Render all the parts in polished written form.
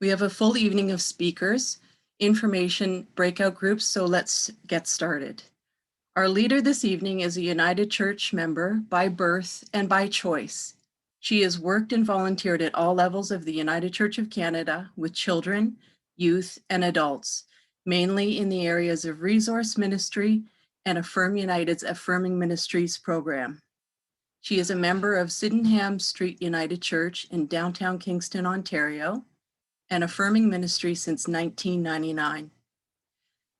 We have a full evening of speakers, information, breakout groups, so let's get started. Our leader this evening is a United Church member by birth and by choice. She has worked and volunteered at all levels of the United Church of Canada with children, youth, and adults, mainly in the areas of resource ministry and Affirm United's Affirming Ministries program. She is a member of Sydenham Street United Church in downtown Kingston, Ontario, and Affirming Ministry since 1999.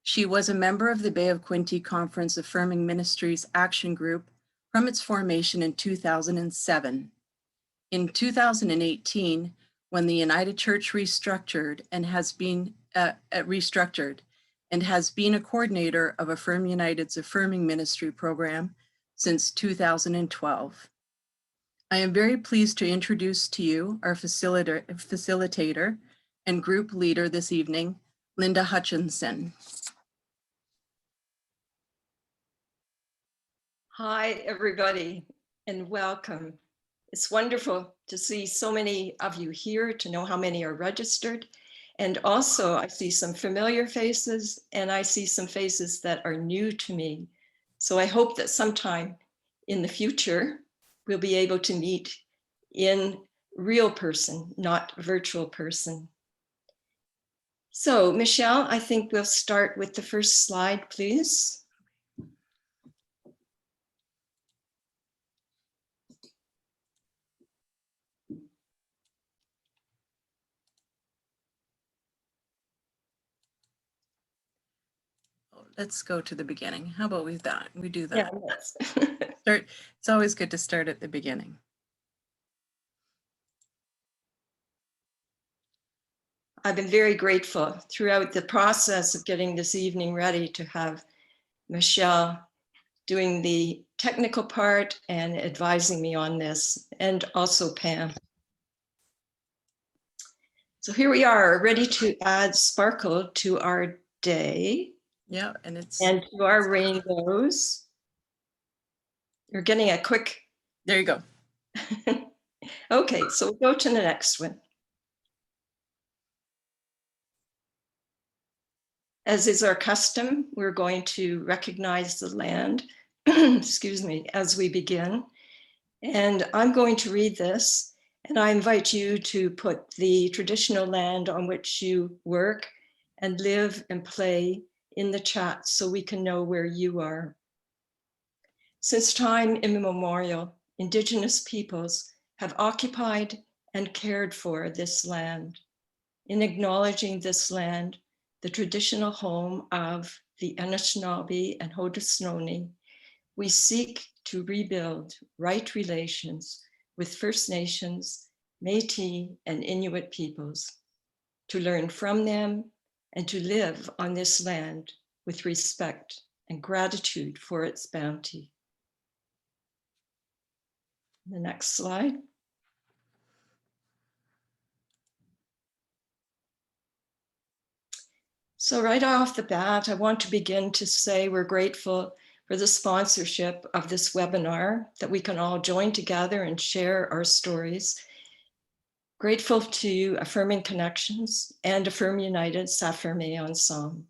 She was a member of the Bay of Quinte Conference Affirming Ministries Action Group from its formation in 2007. In 2018, when the United Church restructured and has been a coordinator of Affirm United's Affirming Ministry program since 2012. I am very pleased to introduce to you our facilitator and group leader this evening, Linda Hutchinson. Hi, everybody, and welcome. It's wonderful to see so many of you here, to know how many are registered. And also, I see some familiar faces, and I see some faces that are new to me. So I hope that sometime in the future, we'll be able to meet in real person, not virtual person. So, Michele, I think we'll start with the first slide, please. Let's go to the beginning. How about we do that? Yeah, yes. It's always good to start at the beginning. I've been very grateful throughout the process of getting this evening ready to have Michele doing the technical part and advising me on this, and also Pam. So here we are, ready to add sparkle to our day. Yeah, and to our rainbows. You're getting a quick. There you go. Okay, so we'll go to the next one. As is our custom, we're going to recognize the land, excuse me, as we begin. And I'm going to read this, and I invite you to put the traditional land on which you work and live and play in the chat so we can know where you are. Since time immemorial, Indigenous peoples have occupied and cared for this land. In acknowledging this land, the traditional home of the Anishinaabe and Haudenosaunee, we seek to rebuild right relations with First Nations, Métis, and Inuit peoples, to learn from them and to live on this land with respect and gratitude for its bounty. The next slide. So right off the bat, I want to begin to say we're grateful for the sponsorship of this webinar, that we can all join together and share our stories. Grateful to Affirming Connections and Affirm United, Ensemble.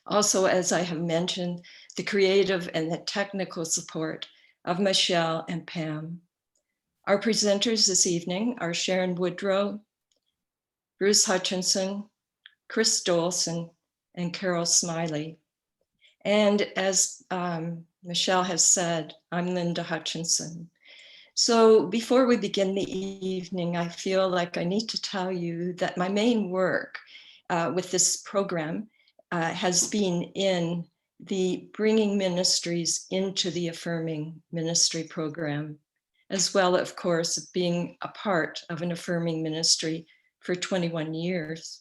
Also, as I have mentioned, the creative and the technical support of Michele and Pam. Our presenters this evening are Sharon Woodrow, Bruce Hutchinson, Chris Dolson, and Carol Smiley. And as Michele has said, I'm Linda Hutchinson. So before we begin the evening, I feel like I need to tell you that my main work with this program has been in the bringing ministries into the Affirming Ministry program, as well, of course, being a part of an Affirming ministry for 21 years.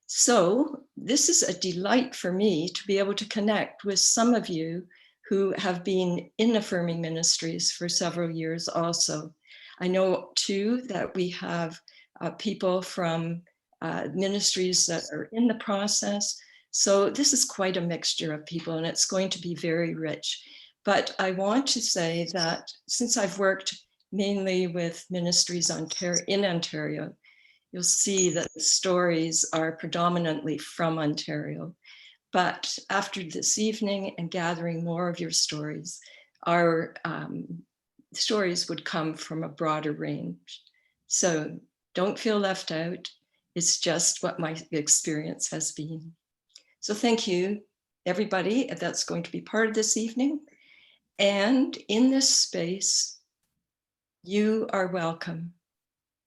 So this is a delight for me to be able to connect with some of you who have been in Affirming Ministries for several years also. I know too that we have people from ministries that are in the process. So this is quite a mixture of people, and it's going to be very rich. But I want to say that since I've worked mainly with ministries in Ontario, you'll see that the stories are predominantly from Ontario. But after this evening and gathering more of your stories, our stories would come from a broader range. So don't feel left out. It's just what my experience has been. So thank you, everybody that's going to be part of this evening. And in this space, you are welcome.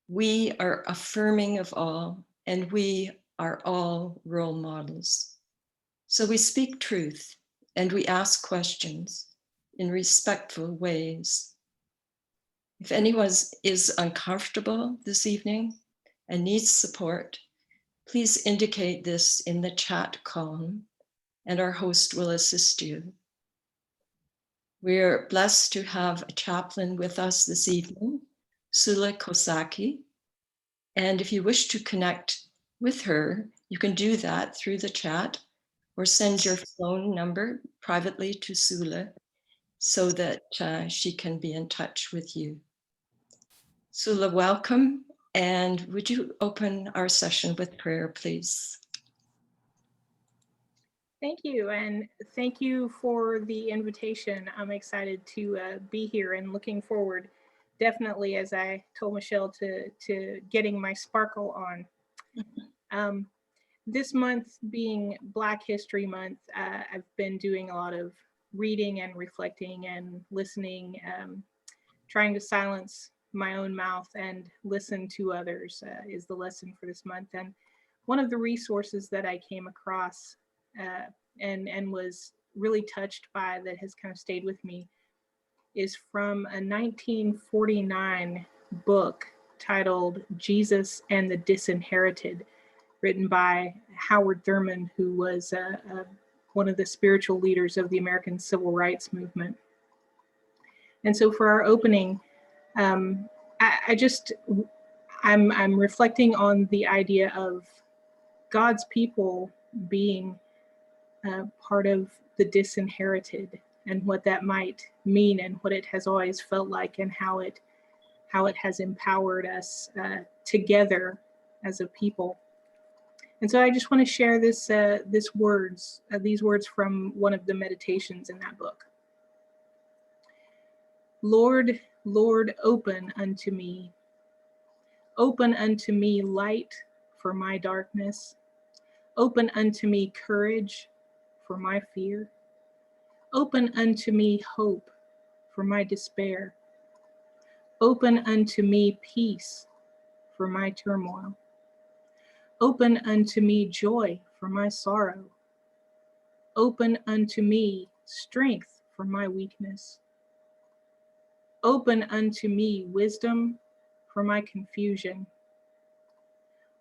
We are affirming of all, and we are all role models. So we speak truth and we ask questions in respectful ways. If anyone is uncomfortable this evening and needs support, please indicate this in the chat column and our host will assist you. We're blessed to have a chaplain with us this evening, Sula Kosaki. And if you wish to connect with her, you can do that through the chat or send your phone number privately to Sula so that she can be in touch with you. Sula, welcome. And would you open our session with prayer, please? Thank you, and thank you for the invitation. I'm excited to be here and looking forward, definitely, as I told Michele, to getting my sparkle on. This month being Black History Month, I've been doing a lot of reading and reflecting and listening, trying to silence my own mouth and listen to others is the lesson for this month. And one of the resources that I came across and was really touched by, that has kind of stayed with me, is from a 1949 book titled Jesus and the Disinherited, written by Howard Thurman, who was one of the spiritual leaders of the American Civil Rights Movement. And so for our opening, I'm reflecting on the idea of God's people being part of the disinherited, and what that might mean, and what it has always felt like, and how it has empowered us together as a people. And so I just want to share these words from one of the meditations in that book. Lord, Lord, open unto me light for my darkness. Open unto me courage for my fear. Open unto me hope for my despair. Open unto me peace for my turmoil. Open unto me joy for my sorrow. Open unto me strength for my weakness. Open unto me wisdom for my confusion.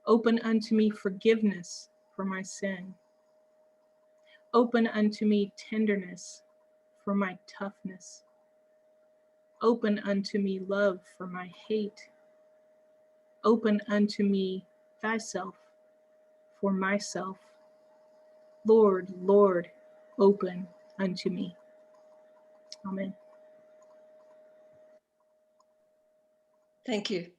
Open unto me forgiveness for my sin. Open unto me tenderness for my toughness. Open unto me love for my hate. Open unto me thyself for myself. Lord, Lord, open unto me. Amen. Thank you.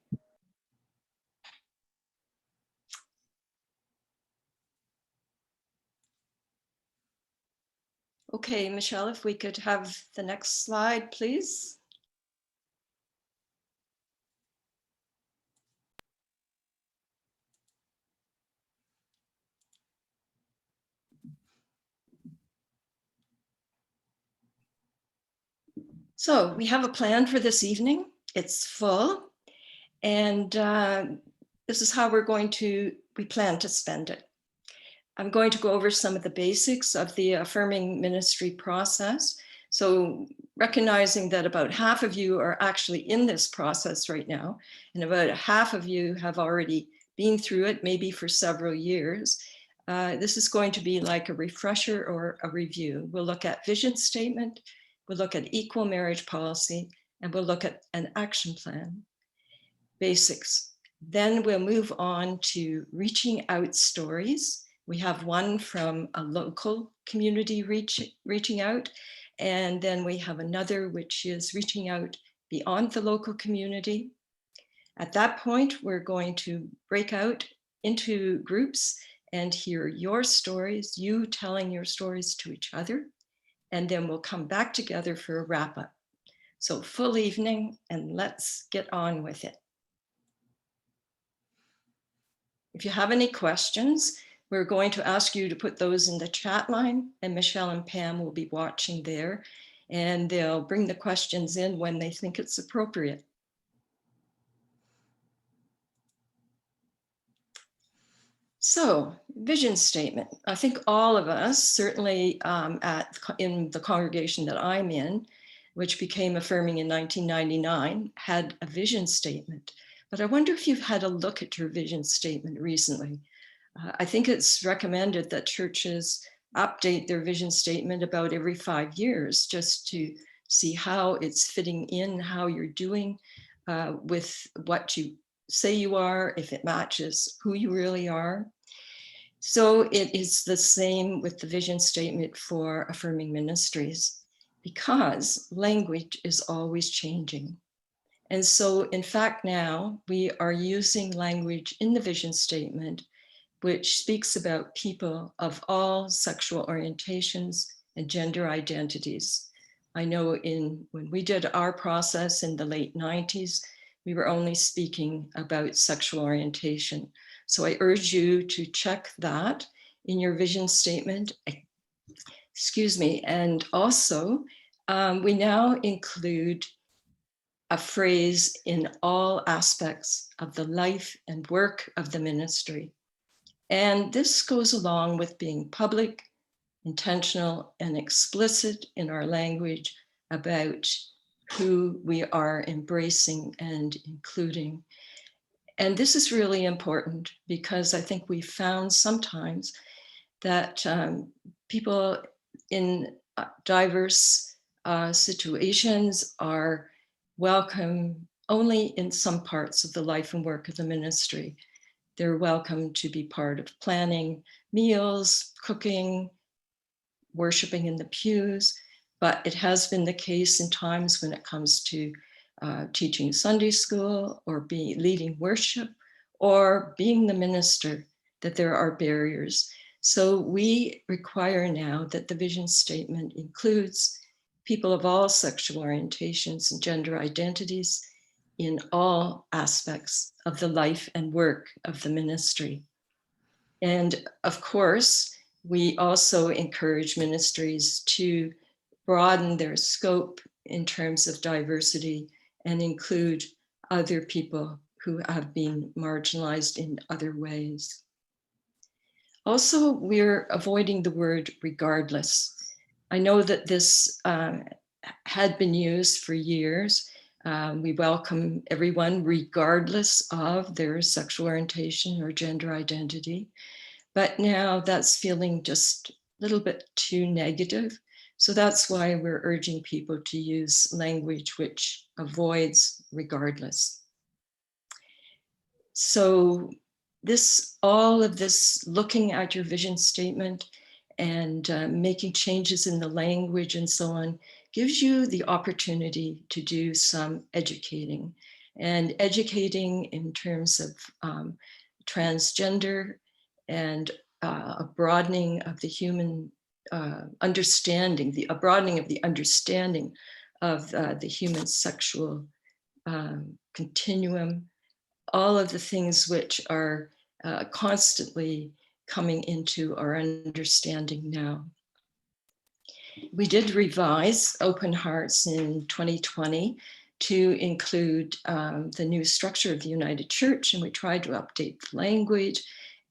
Okay, Michele, if we could have the next slide, please. So we have a plan for this evening. It's full, and this is how we plan to spend it. I'm going to go over some of the basics of the affirming ministry process. So recognizing that about half of you are actually in this process right now, and about half of you have already been through it, maybe for several years. This is going to be like a refresher or a review. We'll look at vision statement, we'll look at equal marriage policy, and we'll look at an action plan. Basics. Then we'll move on to reaching out stories. We have one from a local community reaching out, and then we have another which is reaching out beyond the local community. At that point, we're going to break out into groups and hear your stories, you telling your stories to each other, and then we'll come back together for a wrap up. So full evening, and let's get on with it. If you have any questions, we're going to ask you to put those in the chat line, and Michele and Pam will be watching there, and they'll bring the questions in when they think it's appropriate. So, vision statement. I think all of us, certainly in the congregation that I'm in, which became Affirming in 1999, had a vision statement. But I wonder if you've had a look at your vision statement recently. I think it's recommended that churches update their vision statement about every 5 years, just to see how it's fitting in, how you're doing with what you say you are, if it matches who you really are. So it is the same with the vision statement for Affirming Ministries, because language is always changing. And so in fact, now we are using language in the vision statement, which speaks about people of all sexual orientations and gender identities. I know when we did our process in the late 90s, we were only speaking about sexual orientation. So I urge you to check that in your vision statement. Excuse me. And also, we now include a phrase in all aspects of the life and work of the ministry. And this goes along with being public, intentional, and explicit in our language about who we are embracing and including. And this is really important because I think we found sometimes that people in diverse situations are welcome only in some parts of the life and work of the ministry. They're welcome to be part of planning meals, cooking, worshiping in the pews, but it has been the case in times when it comes to teaching Sunday school or leading worship or being the minister, that there are barriers. So we require now that the vision statement includes people of all sexual orientations and gender identities in all aspects of the life and work of the ministry. And of course, we also encourage ministries to broaden their scope in terms of diversity and include other people who have been marginalized in other ways. Also, we're avoiding the word regardless. I know that this had been used for years. We welcome everyone regardless of their sexual orientation or gender identity. But now that's feeling just a little bit too negative. So that's why we're urging people to use language which avoids regardless. So all of this looking at your vision statement and making changes in the language and so on gives you the opportunity to do some educating, and educating in terms of transgender and a broadening of the human understanding, a broadening of the understanding of the human sexual continuum, all of the things which are constantly coming into our understanding now. We did revise Open Hearts in 2020 to include the new structure of the United Church, and we tried to update the language,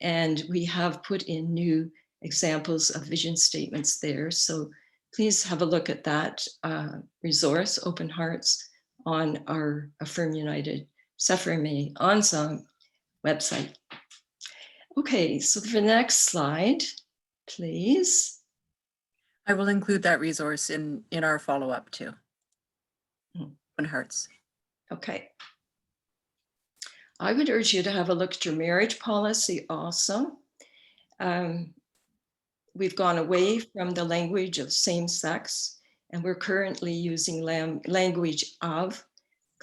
and we have put in new examples of vision statements there. So please have a look at that resource, Open Hearts, on our Affirm United, Affirming Ensemble website. Okay, so for the next slide, please. I will include that resource in our follow-up too. Open Hearts. Okay. I would urge you to have a look at your marriage policy also. We've gone away from the language of same sex, and we're currently using language of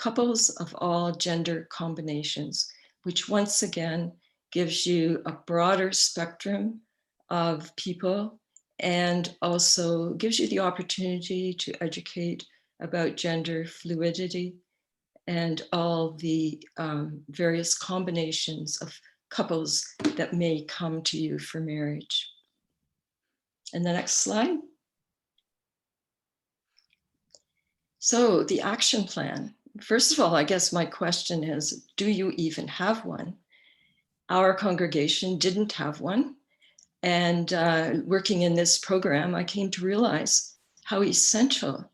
couples of all gender combinations, which once again gives you a broader spectrum of people and also gives you the opportunity to educate about gender fluidity and all the various combinations of couples that may come to you for marriage. And the next slide. So the action plan. First of all, I guess my question is, do you even have one? Our congregation didn't have one. And working in this program, I came to realize how essential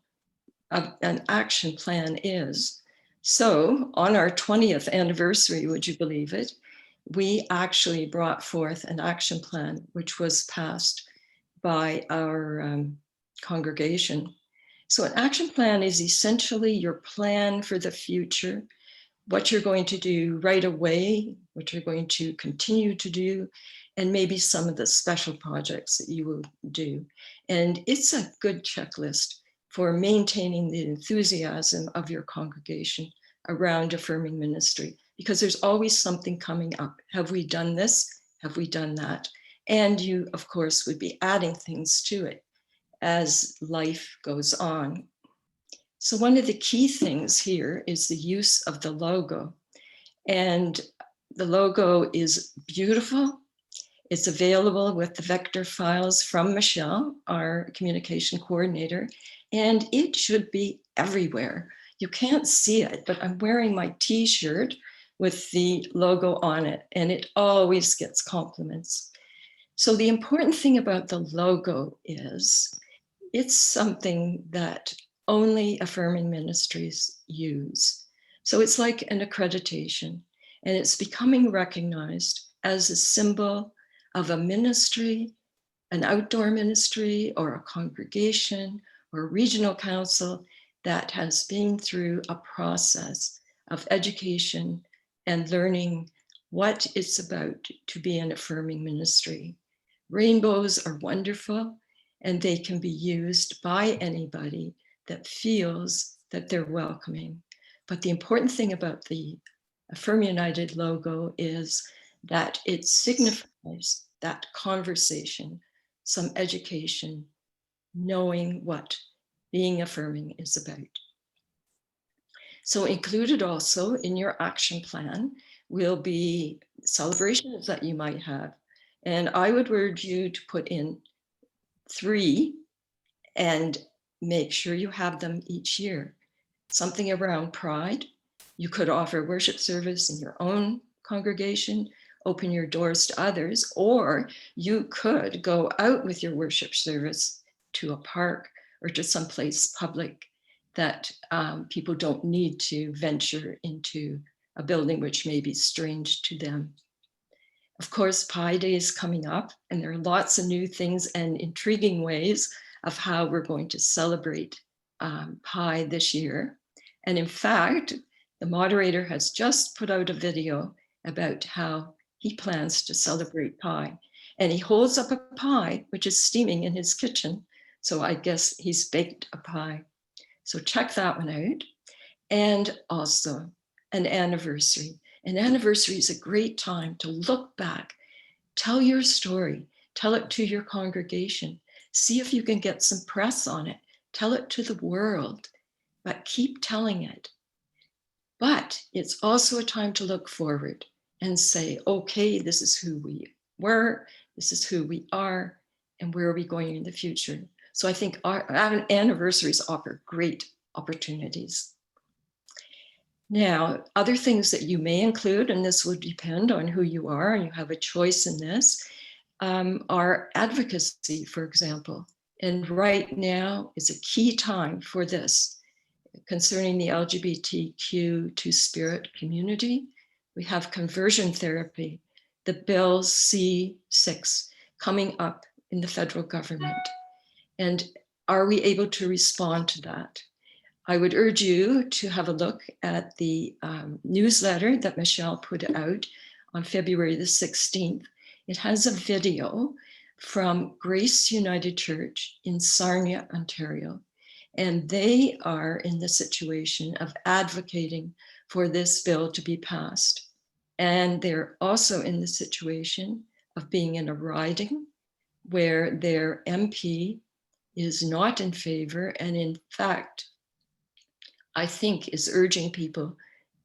an action plan is. So on our 20th anniversary, would you believe it, we actually brought forth an action plan, which was passed by our congregation. So an action plan is essentially your plan for the future, what you're going to do right away, what you're going to continue to do, and maybe some of the special projects that you will do. And it's a good checklist for maintaining the enthusiasm of your congregation around affirming ministry, because there's always something coming up. Have we done this? Have we done that? And you, of course, would be adding things to it as life goes on. So one of the key things here is the use of the logo. And the logo is beautiful. It's available with the vector files from Michele, our communication coordinator, and it should be everywhere. You can't see it, but I'm wearing my t-shirt with the logo on it, and it always gets compliments. So the important thing about the logo is it's something that only affirming ministries use. So it's like an accreditation, and it's becoming recognized as a symbol of a ministry, an outdoor ministry, or a congregation, or a regional council that has been through a process of education and learning what it's about to be an affirming ministry. Rainbows are wonderful, and they can be used by anybody that feels that they're welcoming. But the important thing about the Affirm United logo is that it signifies that conversation, some education, knowing what being affirming is about. So included also in your action plan will be celebrations that you might have. And I would urge you to put in 3 and make sure you have them each year. Something around pride. You could offer worship service in your own congregation, open your doors to others, or you could go out with your worship service to a park or to someplace public that people don't need to venture into a building which may be strange to them. Of course, Pi Day is coming up, and there are lots of new things and intriguing ways of how we're going to celebrate Pi this year. And in fact, the moderator has just put out a video about how he plans to celebrate Pi. And he holds up a pie, which is steaming in his kitchen. So I guess he's baked a pie. So check that one out. And also an anniversary. An anniversary is a great time to look back, tell your story, tell it to your congregation, see if you can get some press on it, tell it to the world, but keep telling it. But it's also a time to look forward and say, okay, this is who we were, this is who we are, and where are we going in the future? So I think our anniversaries offer great opportunities. Now, other things that you may include, and this would depend on who you are, and you have a choice in this, are advocacy, for example. And right now is a key time for this. Concerning the LGBTQ two-spirit community, we have conversion therapy, the Bill C6 coming up in the federal government. And are we able to respond to that? I would urge you to have a look at the newsletter that Michele put out on February the 16th. It has a video from Grace United Church in Sarnia, Ontario. And they are in the situation of advocating for this bill to be passed. And they're also in the situation of being in a riding where their MP is not in favor, and in fact, I think is urging people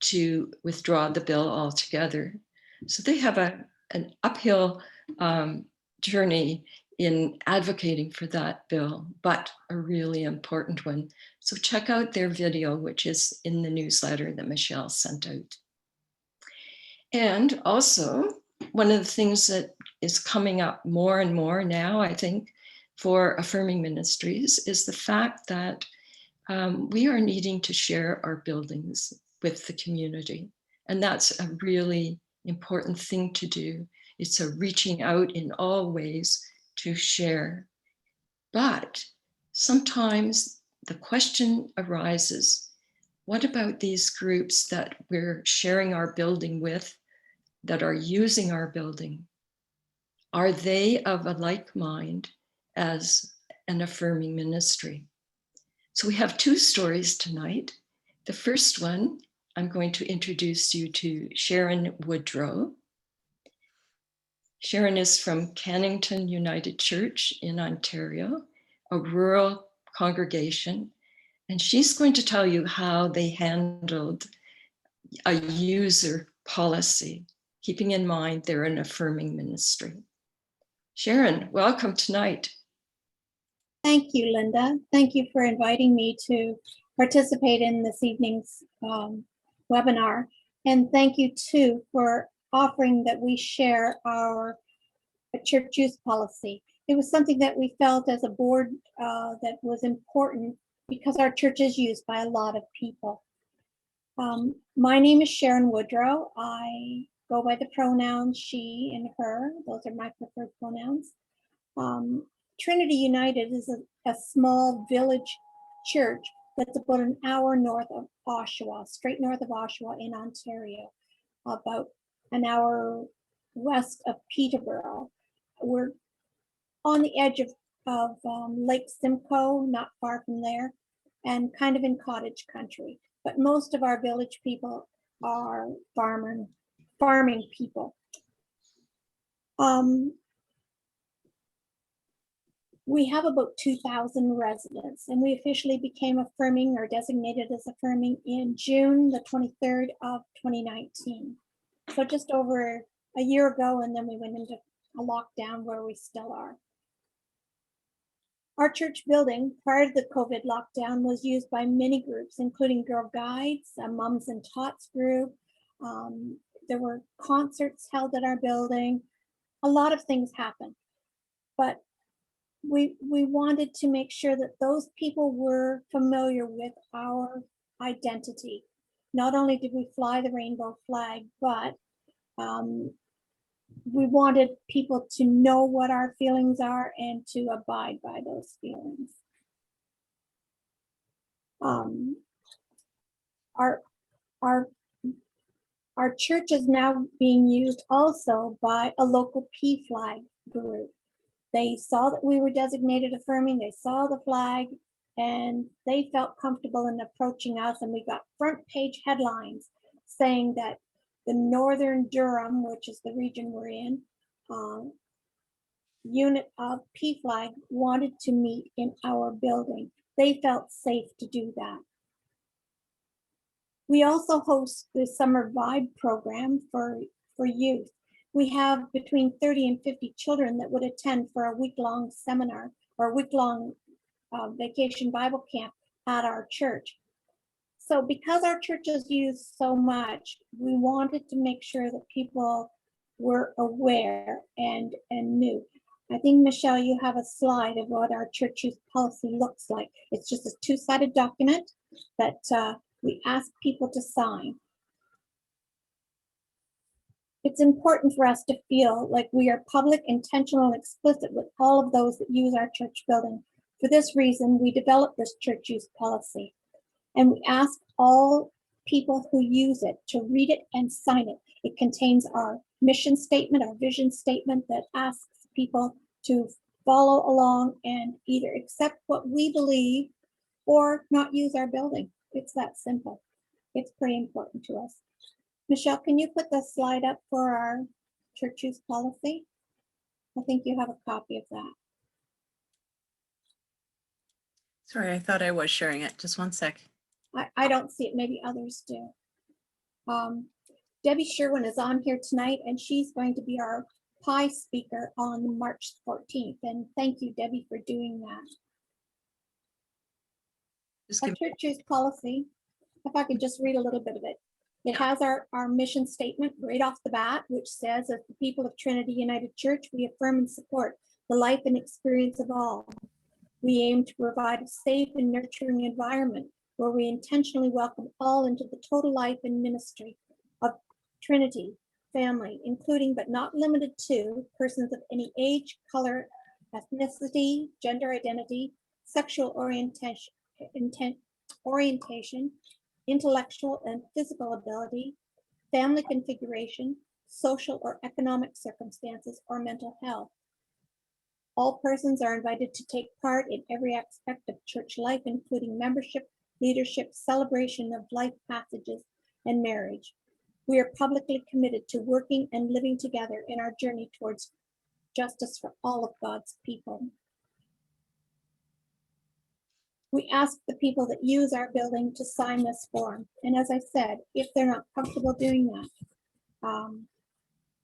to withdraw the bill altogether. So they have an uphill journey in advocating for that bill, but a really important one. So check out their video, which is in the newsletter that Michele sent out. And also, one of the things that is coming up more and more now, I think, for Affirming Ministries is the fact that we are needing to share our buildings with the community. And that's a really important thing to do. It's a reaching out in all ways to share. But sometimes the question arises, what about these groups that we're sharing our building with, that are using our building? Are they of a like mind as an affirming ministry? So we have two stories tonight. The first one, I'm going to introduce you to Sharon Woodrow. Sharon is from Cannington United Church in Ontario, a rural congregation, and she's going to tell you how they handled a user policy, keeping in mind they're an affirming ministry. Sharon, welcome tonight. Thank you, Linda. Thank you for inviting me to participate in this evening's webinar. And thank you too for offering that we share our church use policy. It was something that we felt as a board that was important because our church is used by a lot of people. My name is Sharon Woodrow. I go by the pronouns she and her. Those are my preferred pronouns. Trinity United is a small village church that's about an hour north of Oshawa, straight north of Oshawa in Ontario, about an hour west of Peterborough. We're on the edge of Lake Simcoe, not far from there, and kind of in cottage country. But most of our village people are farming people. We have about 2,000 residents, and we officially became affirming or designated as affirming in June the 23rd of 2019. So just over a year ago, and then we went into a lockdown where we still are. Our church building prior to the COVID lockdown was used by many groups, including Girl Guides, a Mums and Tots group. There were concerts held at our building. A lot of things happened, but we wanted to make sure that those people were familiar with our identity. Not only did we fly the rainbow flag, but we wanted people to know what our feelings are and to abide by those feelings. Our church is now being used also by a local PFLAG group. They saw that we were designated affirming, they saw the flag, and they felt comfortable in approaching us, and we got front page headlines saying that the Northern Durham, which is the region we're in, unit of PFLAG wanted to meet in our building. They felt safe to do that. We also host the Summer Vibe program for youth. We have between 30 and 50 children that would attend for a week-long seminar or a week-long vacation Bible camp at our church. So because our church is used so much, we wanted to make sure that people were aware and knew. I think, Michele, you have a slide of what our church use policy looks like. It's just a two-sided document that we ask people to sign. It's important for us to feel like we are public, intentional, and explicit with all of those that use our church building. For this reason, we developed this church use policy. And we ask all people who use it to read it and sign it. It contains our mission statement, our vision statement that asks people to follow along and either accept what we believe or not use our building. It's that simple. It's pretty important to us. Michele, can you put the slide up for our church use policy? I think you have a copy of that. Sorry, I thought I was sharing it. Just one sec. I don't see it, maybe others do. Debbie Sherwin is on here tonight, and she's going to be our PI speaker on March 14th. And thank you, Debbie, for doing that. Just Our give church use policy, if I could just read a little bit of it. It has our mission statement right off the bat, which says, as the people of Trinity United Church, we affirm and support the life and experience of all. We aim to provide a safe and nurturing environment where we intentionally welcome all into the total life and ministry of Trinity family, including but not limited to persons of any age, color, ethnicity, gender identity, sexual orientation, intellectual and physical ability, family configuration, social or economic circumstances, or mental health. All persons are invited to take part in every aspect of church life, including membership, leadership, celebration of life passages, and marriage. We are publicly committed to working and living together in our journey towards justice for all of God's people. We ask the people that use our building to sign this form. And as I said, if they're not comfortable doing that,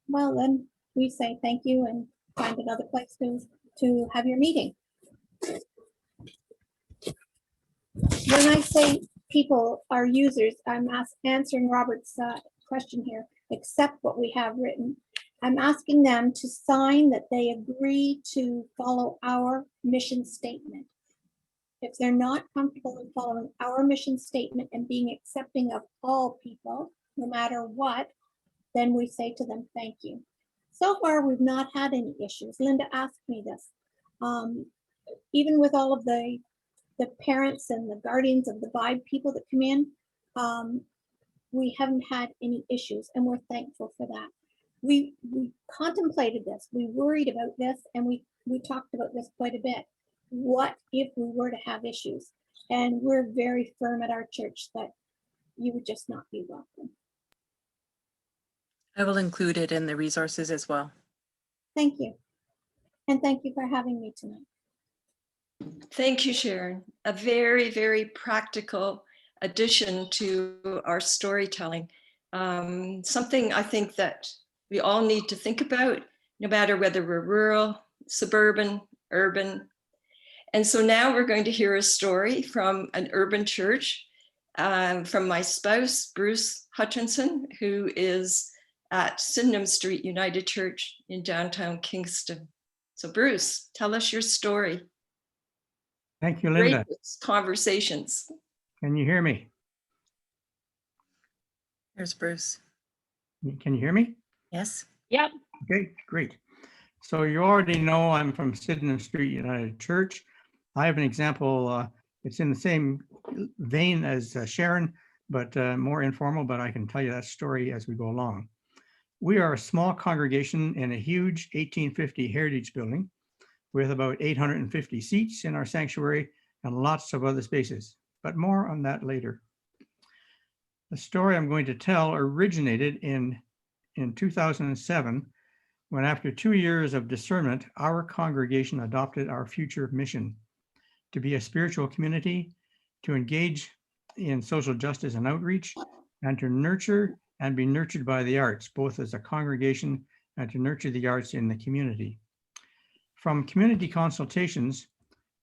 well, then we say thank you and find another place to have your meeting. When I say people are users, I'm answering Robert's question here, accept what we have written. I'm asking them to sign that they agree to follow our mission statement. If they're not comfortable with following our mission statement and being accepting of all people, no matter what, then we say to them, thank you. So far, we've not had any issues. Linda asked me this. Even with all of the parents and the guardians of the Vibe people that come in, we haven't had any issues, and we're thankful for that. We contemplated this, we worried about this, and we talked about this quite a bit. What if we were to have issues? And we're very firm at our church that you would just not be welcome. I will include it in the resources as well. Thank you. And thank you for having me tonight. Thank you, Sharon. A very, very practical addition to our storytelling. Something I think that we all need to think about, no matter whether we're rural, suburban, urban. And so now we're going to hear a story from an urban church, from my spouse, Bruce Hutchinson, who is at Sydenham Street United Church in downtown Kingston. So Bruce, tell us your story. Thank you, Linda. Great conversations. Can you hear me? Here's Bruce. Can you hear me? Yes. Yep. Okay, great. So you already know I'm from Sydenham Street United Church. I have an example. It's in the same vein as Sharon, but more informal, but I can tell you that story as we go along. We are a small congregation in a huge 1850 heritage building with about 850 seats in our sanctuary and lots of other spaces, but more on that later. The story I'm going to tell originated in 2007, when after 2 years of discernment, our congregation adopted our future mission to be a spiritual community, to engage in social justice and outreach, and to nurture and be nurtured by the arts, both as a congregation and to nurture the arts in the community. From community consultations,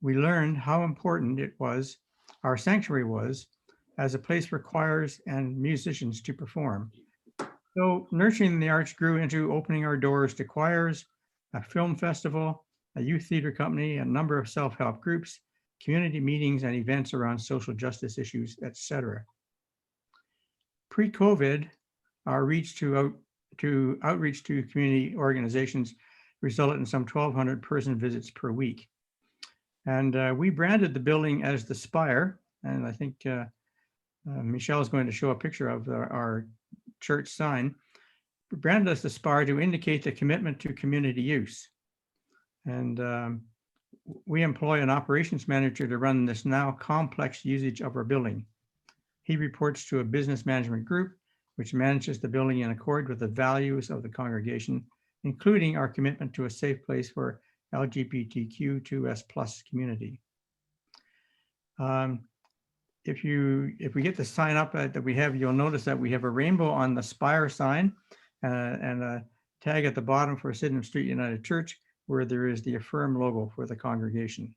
we learned how important it was, our sanctuary was, as a place for choirs and musicians to perform. So nurturing the arts grew into opening our doors to choirs, a film festival, a youth theater company, a number of self-help groups, community meetings and events around social justice issues, etc. Pre-COVID, our outreach to community organizations resulted in some 1,200 person visits per week. And we branded the building as the Spire, and I think Michele is going to show a picture of our church sign. We branded as the Spire to indicate the commitment to community use. And we employ an operations manager to run this now complex usage of our building. He reports to a business management group, which manages the building in accord with the values of the congregation, including our commitment to a safe place for LGBTQ2S+ community. If we get the sign up that we have, you'll notice that we have a rainbow on the spire sign and a tag at the bottom for Sydenham Street United Church, where there is the Affirm logo for the congregation.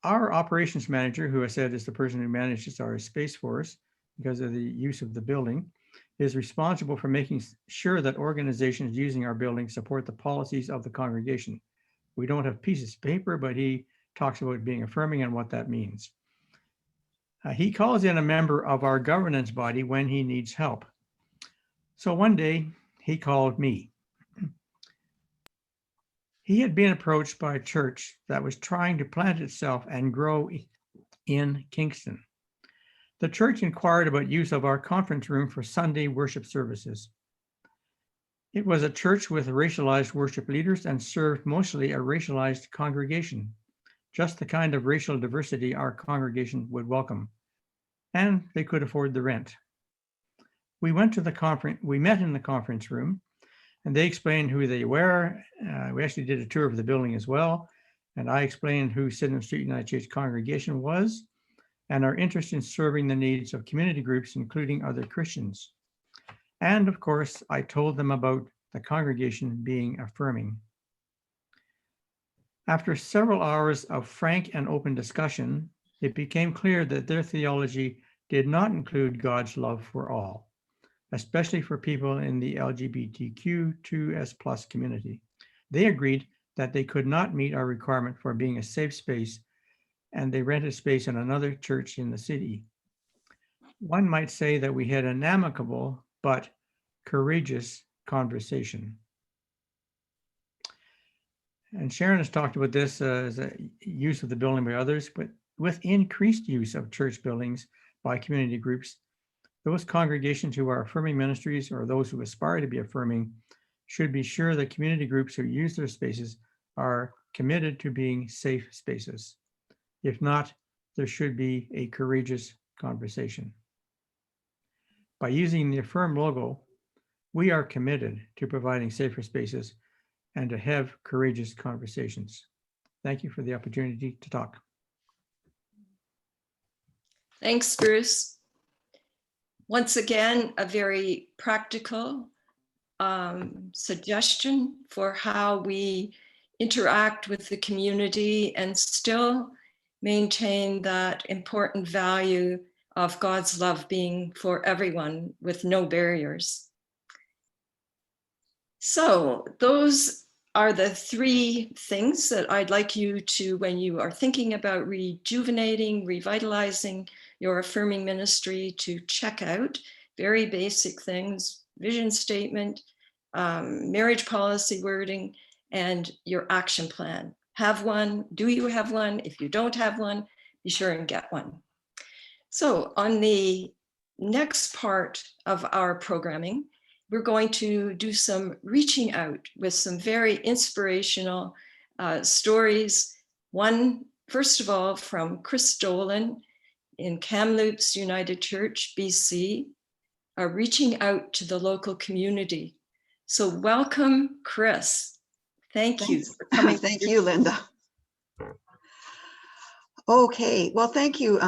Our operations manager, who I said is the person who manages our space for us because of the use of the building, is responsible for making sure that organizations using our building support the policies of the congregation. We don't have pieces of paper, but he talks about being affirming and what that means. He calls in a member of our governance body when he needs help. So one day he called me. He had been approached by a church that was trying to plant itself and grow in Kingston. The church inquired about use of our conference room for Sunday worship services. It was a church with racialized worship leaders and served mostly a racialized congregation, just the kind of racial diversity our congregation would welcome. And they could afford the rent. We went to the conference, we met in the conference room, and they explained who they were. We actually did a tour of the building as well. And I explained who Sydenham Street United Church congregation was and our interest in serving the needs of community groups, including other Christians. And of course, I told them about the congregation being affirming. After several hours of frank and open discussion, it became clear that their theology did not include God's love for all, especially for people in the LGBTQ2S+ community. They agreed that they could not meet our requirement for being a safe space, and they rented space in another church in the city. One might say that we had an amicable but courageous conversation. And Sharon has talked about this as a use of the building by others, but with increased use of church buildings by community groups, those congregations who are affirming ministries or those who aspire to be affirming should be sure that community groups who use their spaces are committed to being safe spaces. If not, there should be a courageous conversation. By using the Affirm logo, we are committed to providing safer spaces and to have courageous conversations. Thank you for the opportunity to talk. Thanks, Bruce. Once again, a very practical suggestion for how we interact with the community and still maintain that important value of God's love being for everyone with no barriers. So those are the three things that I'd like you to, when you are thinking about rejuvenating, revitalizing your affirming ministry, to check out. Very basic things: vision statement, marriage policy wording, and your action plan. Have one. Do you have one? If you don't have one, be sure and get one. So on the next part of our programming, we're going to do some reaching out with some very inspirational stories. One, first of all, from Chris Dolan in Kamloops United Church, BC, reaching out to the local community. So welcome, Chris. Thank you for coming. Thank you, Linda. Okay, well, thank you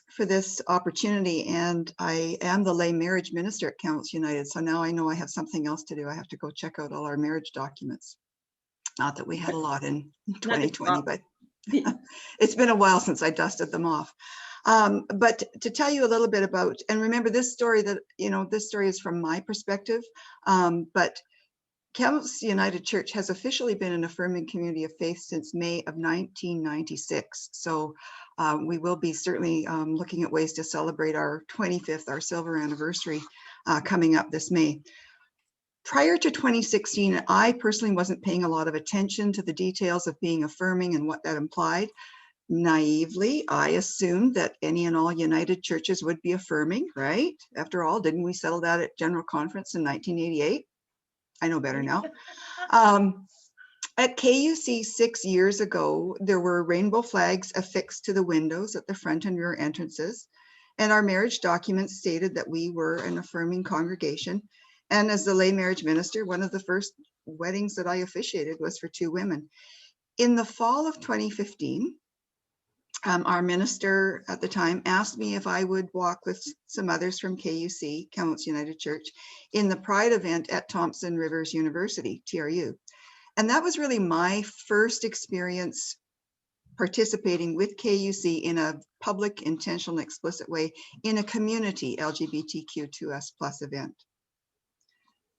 for this opportunity. And I am the lay marriage minister at Kamloops United. So now I know I have something else to do. I have to go check out all our marriage documents. Not that we had a lot in 2020, but it's been a while since I dusted them off. But to tell you a little bit about, and remember this story that, this story is from my perspective, but Kamloops United Church has officially been an affirming community of faith since May of 1996. So we will be certainly looking at ways to celebrate our 25th, our silver anniversary coming up this May. Prior to 2016, I personally wasn't paying a lot of attention to the details of being affirming and what that implied. Naively, I assumed that any and all United churches would be affirming, right? After all, didn't we settle that at General Conference in 1988? I know better now. At KUC 6 years ago, there were rainbow flags affixed to the windows at the front and rear entrances, and our marriage documents stated that we were an affirming congregation. And as the lay marriage minister, one of the first weddings that I officiated was for 2 women. In the fall of 2015, our minister at the time asked me if I would walk with some others from KUC, Kamloops United Church, in the Pride event at Thompson Rivers University, TRU. And that was really my first experience participating with KUC in a public, intentional, explicit way in a community LGBTQ2S+ event.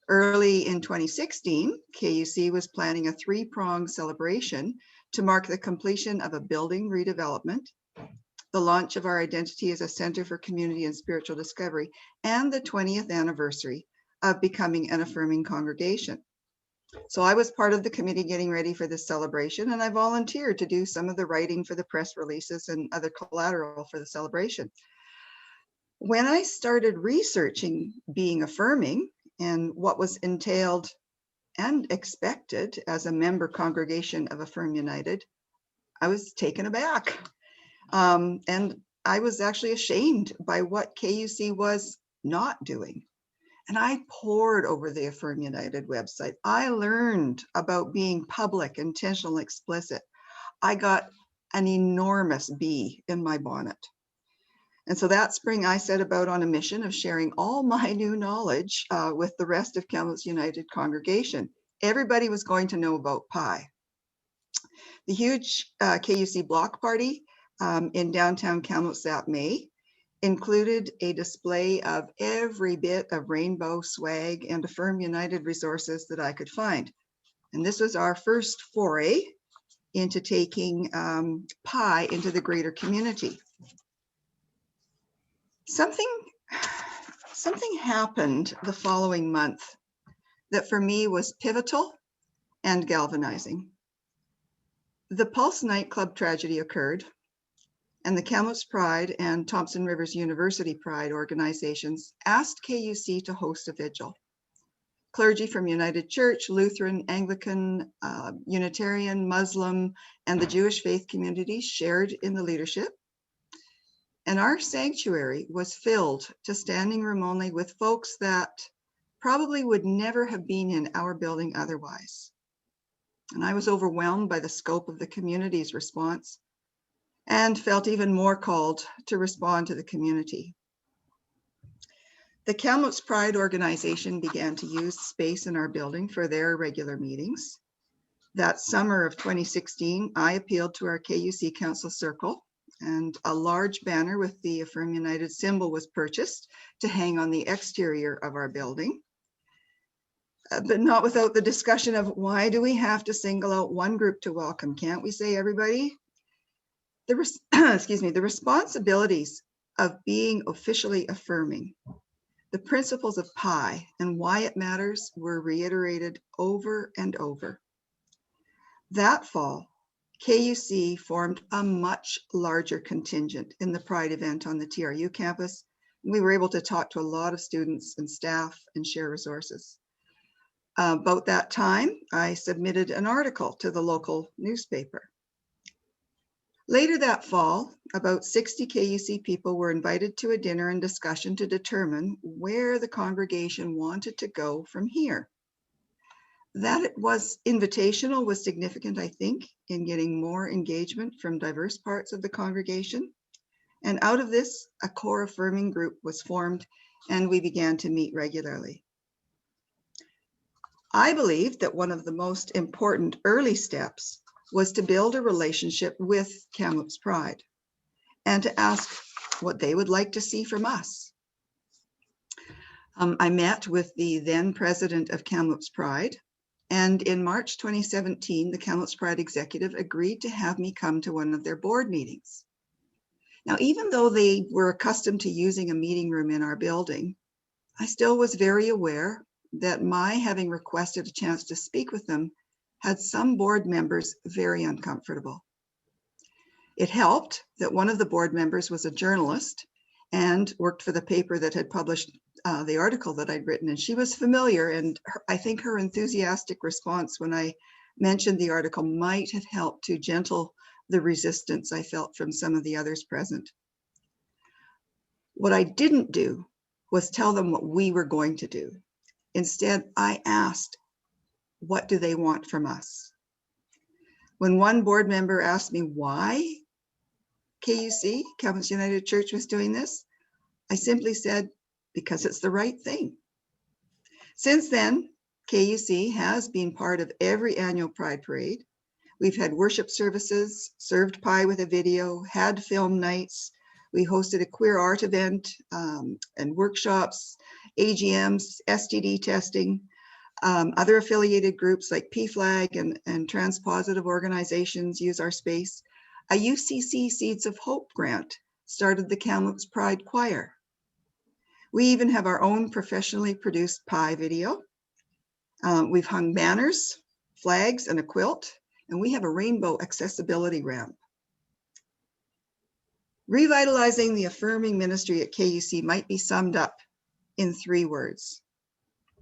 Early in 2016, KUC was planning a 3-pronged celebration to mark the completion of a building redevelopment, the launch of our identity as a center for community and spiritual discovery, and the 20th anniversary of becoming an affirming congregation. So I was part of the committee getting ready for this celebration, and I volunteered to do some of the writing for the press releases and other collateral for the celebration. When I started researching being affirming and what was entailed and expected as a member congregation of Affirm United, I was taken aback. And I was actually ashamed by what KUC was not doing. And I pored over the Affirm United website. I learned about being public, intentional, explicit. I got an enormous bee in my bonnet. And so that spring, I set about on a mission of sharing all my new knowledge with the rest of Kamloops United congregation. Everybody was going to know about pie. The huge KUC block party in downtown Kamloops that May included a display of every bit of rainbow swag and Affirm United resources that I could find. And this was our first foray into taking pie into the greater community. Something happened the following month that for me was pivotal and galvanizing. The Pulse nightclub tragedy occurred, and the Kamloops Pride and Thompson Rivers University Pride organizations asked KUC to host a vigil. Clergy from United Church, Lutheran, Anglican, Unitarian, Muslim, and the Jewish faith communities shared in the leadership. And our sanctuary was filled to standing room only with folks that probably would never have been in our building otherwise. And I was overwhelmed by the scope of the community's response and felt even more called to respond to the community. The Kamloops Pride organization began to use space in our building for their regular meetings. That summer of 2016, I appealed to our KUC Council Circle, and a large banner with the Affirm United symbol was purchased to hang on the exterior of our building. But not without the discussion of why do we have to single out one group to welcome? Can't we say everybody? The responsibilities of being officially affirming, the principles of PI and why it matters were reiterated over and over. That fall, KUC formed a much larger contingent in the Pride event on the TRU campus. We were able to talk to a lot of students and staff and share resources. About that time, I submitted an article to the local newspaper. Later that fall, about 60 KUC people were invited to a dinner and discussion to determine where the congregation wanted to go from here. That it was invitational was significant, I think, in getting more engagement from diverse parts of the congregation. And out of this, a core affirming group was formed, and we began to meet regularly. I believe that one of the most important early steps was to build a relationship with Kamloops Pride and to ask what they would like to see from us. I met with the then president of Kamloops Pride, and in March 2017, the Kamloops Pride executive agreed to have me come to one of their board meetings. Now, even though they were accustomed to using a meeting room in our building, I still was very aware that my having requested a chance to speak with them had some board members very uncomfortable. It helped that one of the board members was a journalist and worked for the paper that had published the article that I'd written, and she was familiar, and I think her enthusiastic response when I mentioned the article might have helped to gentle the resistance I felt from some of the others present. What I didn't do was tell them what we were going to do. Instead, I asked, what do they want from us? When one board member asked me why KUC, Calvinist United Church, was doing this, I simply said, because it's the right thing. Since then, KUC has been part of every annual Pride Parade. We've had worship services, served pie with a video, had film nights. We hosted a queer art event and workshops, AGMs, STD testing. Other affiliated groups like PFLAG and trans-positive organizations use our space. A UCC Seeds of Hope grant started the Kamloops Pride Choir. We even have our own professionally produced pie video. We've hung banners, flags, and a quilt, and we have a rainbow accessibility ramp. Revitalizing the affirming ministry at KUC might be summed up in 3 words: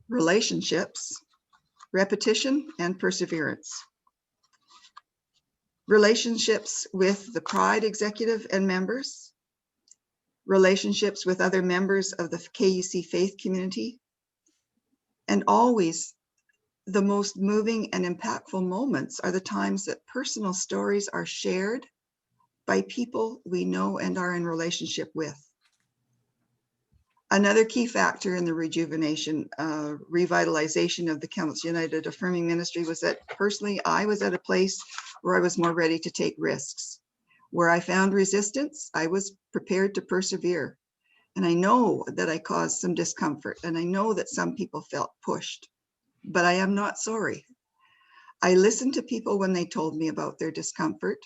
relationships, repetition, and perseverance. Relationships with the Pride executive and members, relationships with other members of the KUC faith community, and always the most moving and impactful moments are the times that personal stories are shared by people we know and are in relationship with. Another key factor in the rejuvenation, revitalization of the Kamloops United Affirming Ministry was that personally, I was at a place where I was more ready to take risks. Where I found resistance, I was prepared to persevere. And I know that I caused some discomfort, and I know that some people felt pushed, but I am not sorry. I listened to people when they told me about their discomfort,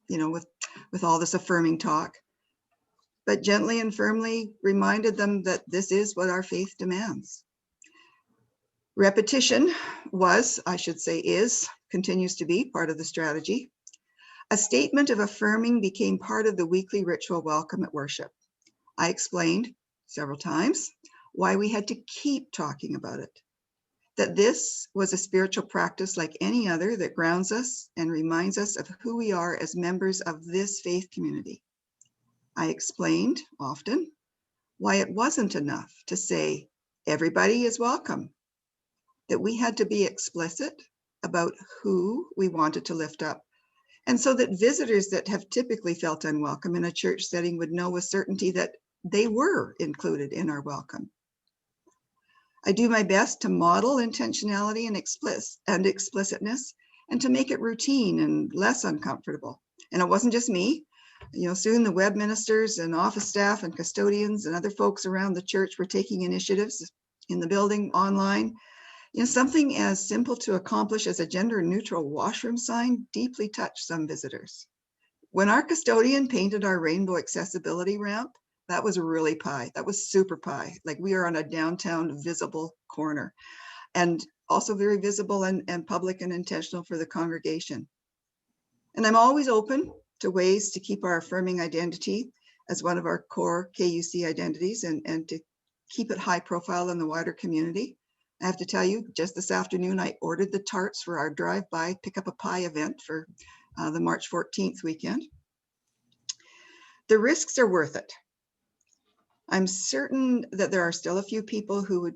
you know, with all this affirming talk, but gently and firmly reminded them that this is what our faith demands. Repetition was, I should say is, continues to be part of the strategy. A statement of affirming became part of the weekly ritual welcome at worship. I explained several times why we had to keep talking about it, that this was a spiritual practice like any other that grounds us and reminds us of who we are as members of this faith community. I explained often why it wasn't enough to say everybody is welcome, that we had to be explicit about who we wanted to lift up, and so that visitors that have typically felt unwelcome in a church setting would know with certainty that they were included in our welcome. I do my best to model intentionality and explicitness, and to make it routine and less uncomfortable. And it wasn't just me. You know, soon the web ministers and office staff and custodians and other folks around the church were taking initiatives in the building, online. You know, something as simple to accomplish as a gender-neutral washroom sign deeply touched some visitors. When our custodian painted our rainbow accessibility ramp, that was really pie. That was super pie. Like, we are on a downtown visible corner, and also very visible and public and intentional for the congregation. And I'm always open to ways to keep our affirming identity as one of our core KUC identities and to keep it high profile in the wider community. I have to tell you, just this afternoon, I ordered the tarts for our drive-by pick up a pie event for the March 14th weekend. The risks are worth it. I'm certain that there are still a few people who would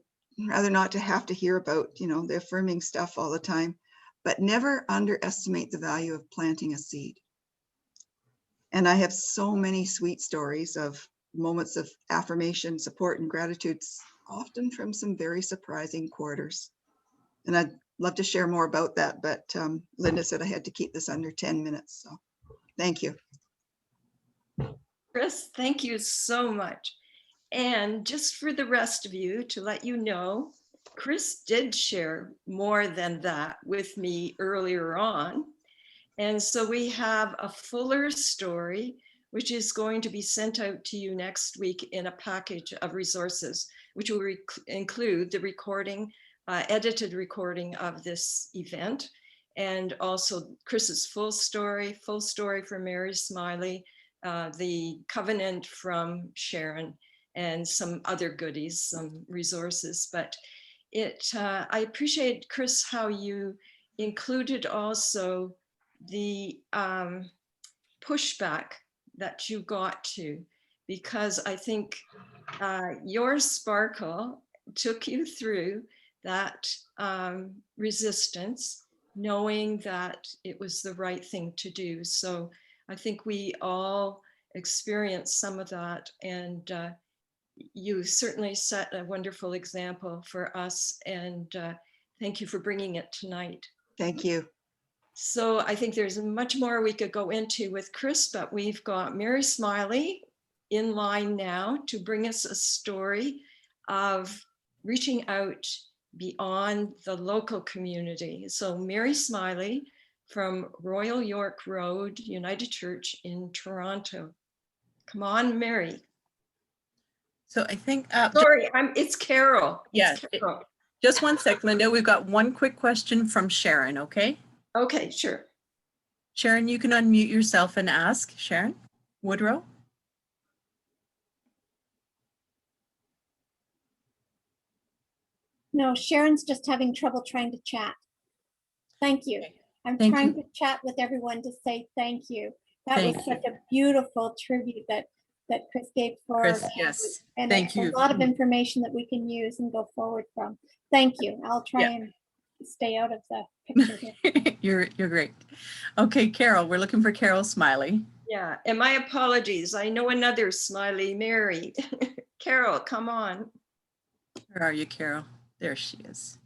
rather not to have to hear about, you know, the affirming stuff all the time, but never underestimate the value of planting a seed. And I have so many sweet stories of moments of affirmation, support, and gratitude, often from some very surprising quarters. And I'd love to share more about that, but Linda said I had to keep this under 10 minutes. So thank you. Chris, thank you so much. And just for the rest of you, to let you know, Chris did share more than that with me earlier on. And so we have a fuller story, which is going to be sent out to you next week in a package of resources, which will include the recording, edited recording of this event, and also Chris's full story for Mary Smiley, the covenant from Sharon, and some other goodies, some resources. But I appreciate, Chris, how you included also the pushback that you got to, because I think your sparkle took you through that resistance, knowing that it was the right thing to do. So I think we all experienced some of that, and you certainly set a wonderful example for us, and thank you for bringing it tonight. Thank you. So I think there's much more we could go into with Chris, but we've got Mary Smiley in line now to bring us a story of reaching out beyond the local community. So Mary Smiley from Royal York Road United Church in Toronto. Come on, Mary. So I think, Sorry, it's Carol. Yeah, Carol. Just one sec, Linda. We've got one quick question from Sharon, okay? Okay, sure. Sharon, you can unmute yourself and ask. Sharon Woodrow. No, Sharon's just having trouble trying to chat. Thank you. I'm Thank trying you. to chat with everyone to say thank you. That Thank was such a beautiful tribute that Chris gave for Chris, us. yes. And Thank a you. lot of information that we can use and go forward from. Thank you. I'll try Yeah. and stay out of the picture here. You're great. Okay, Carol, we're looking for Carol Smiley. Yeah, and my apologies. I know another Smiley, Mary. Carol, come on. Where are you, Carol? There she is.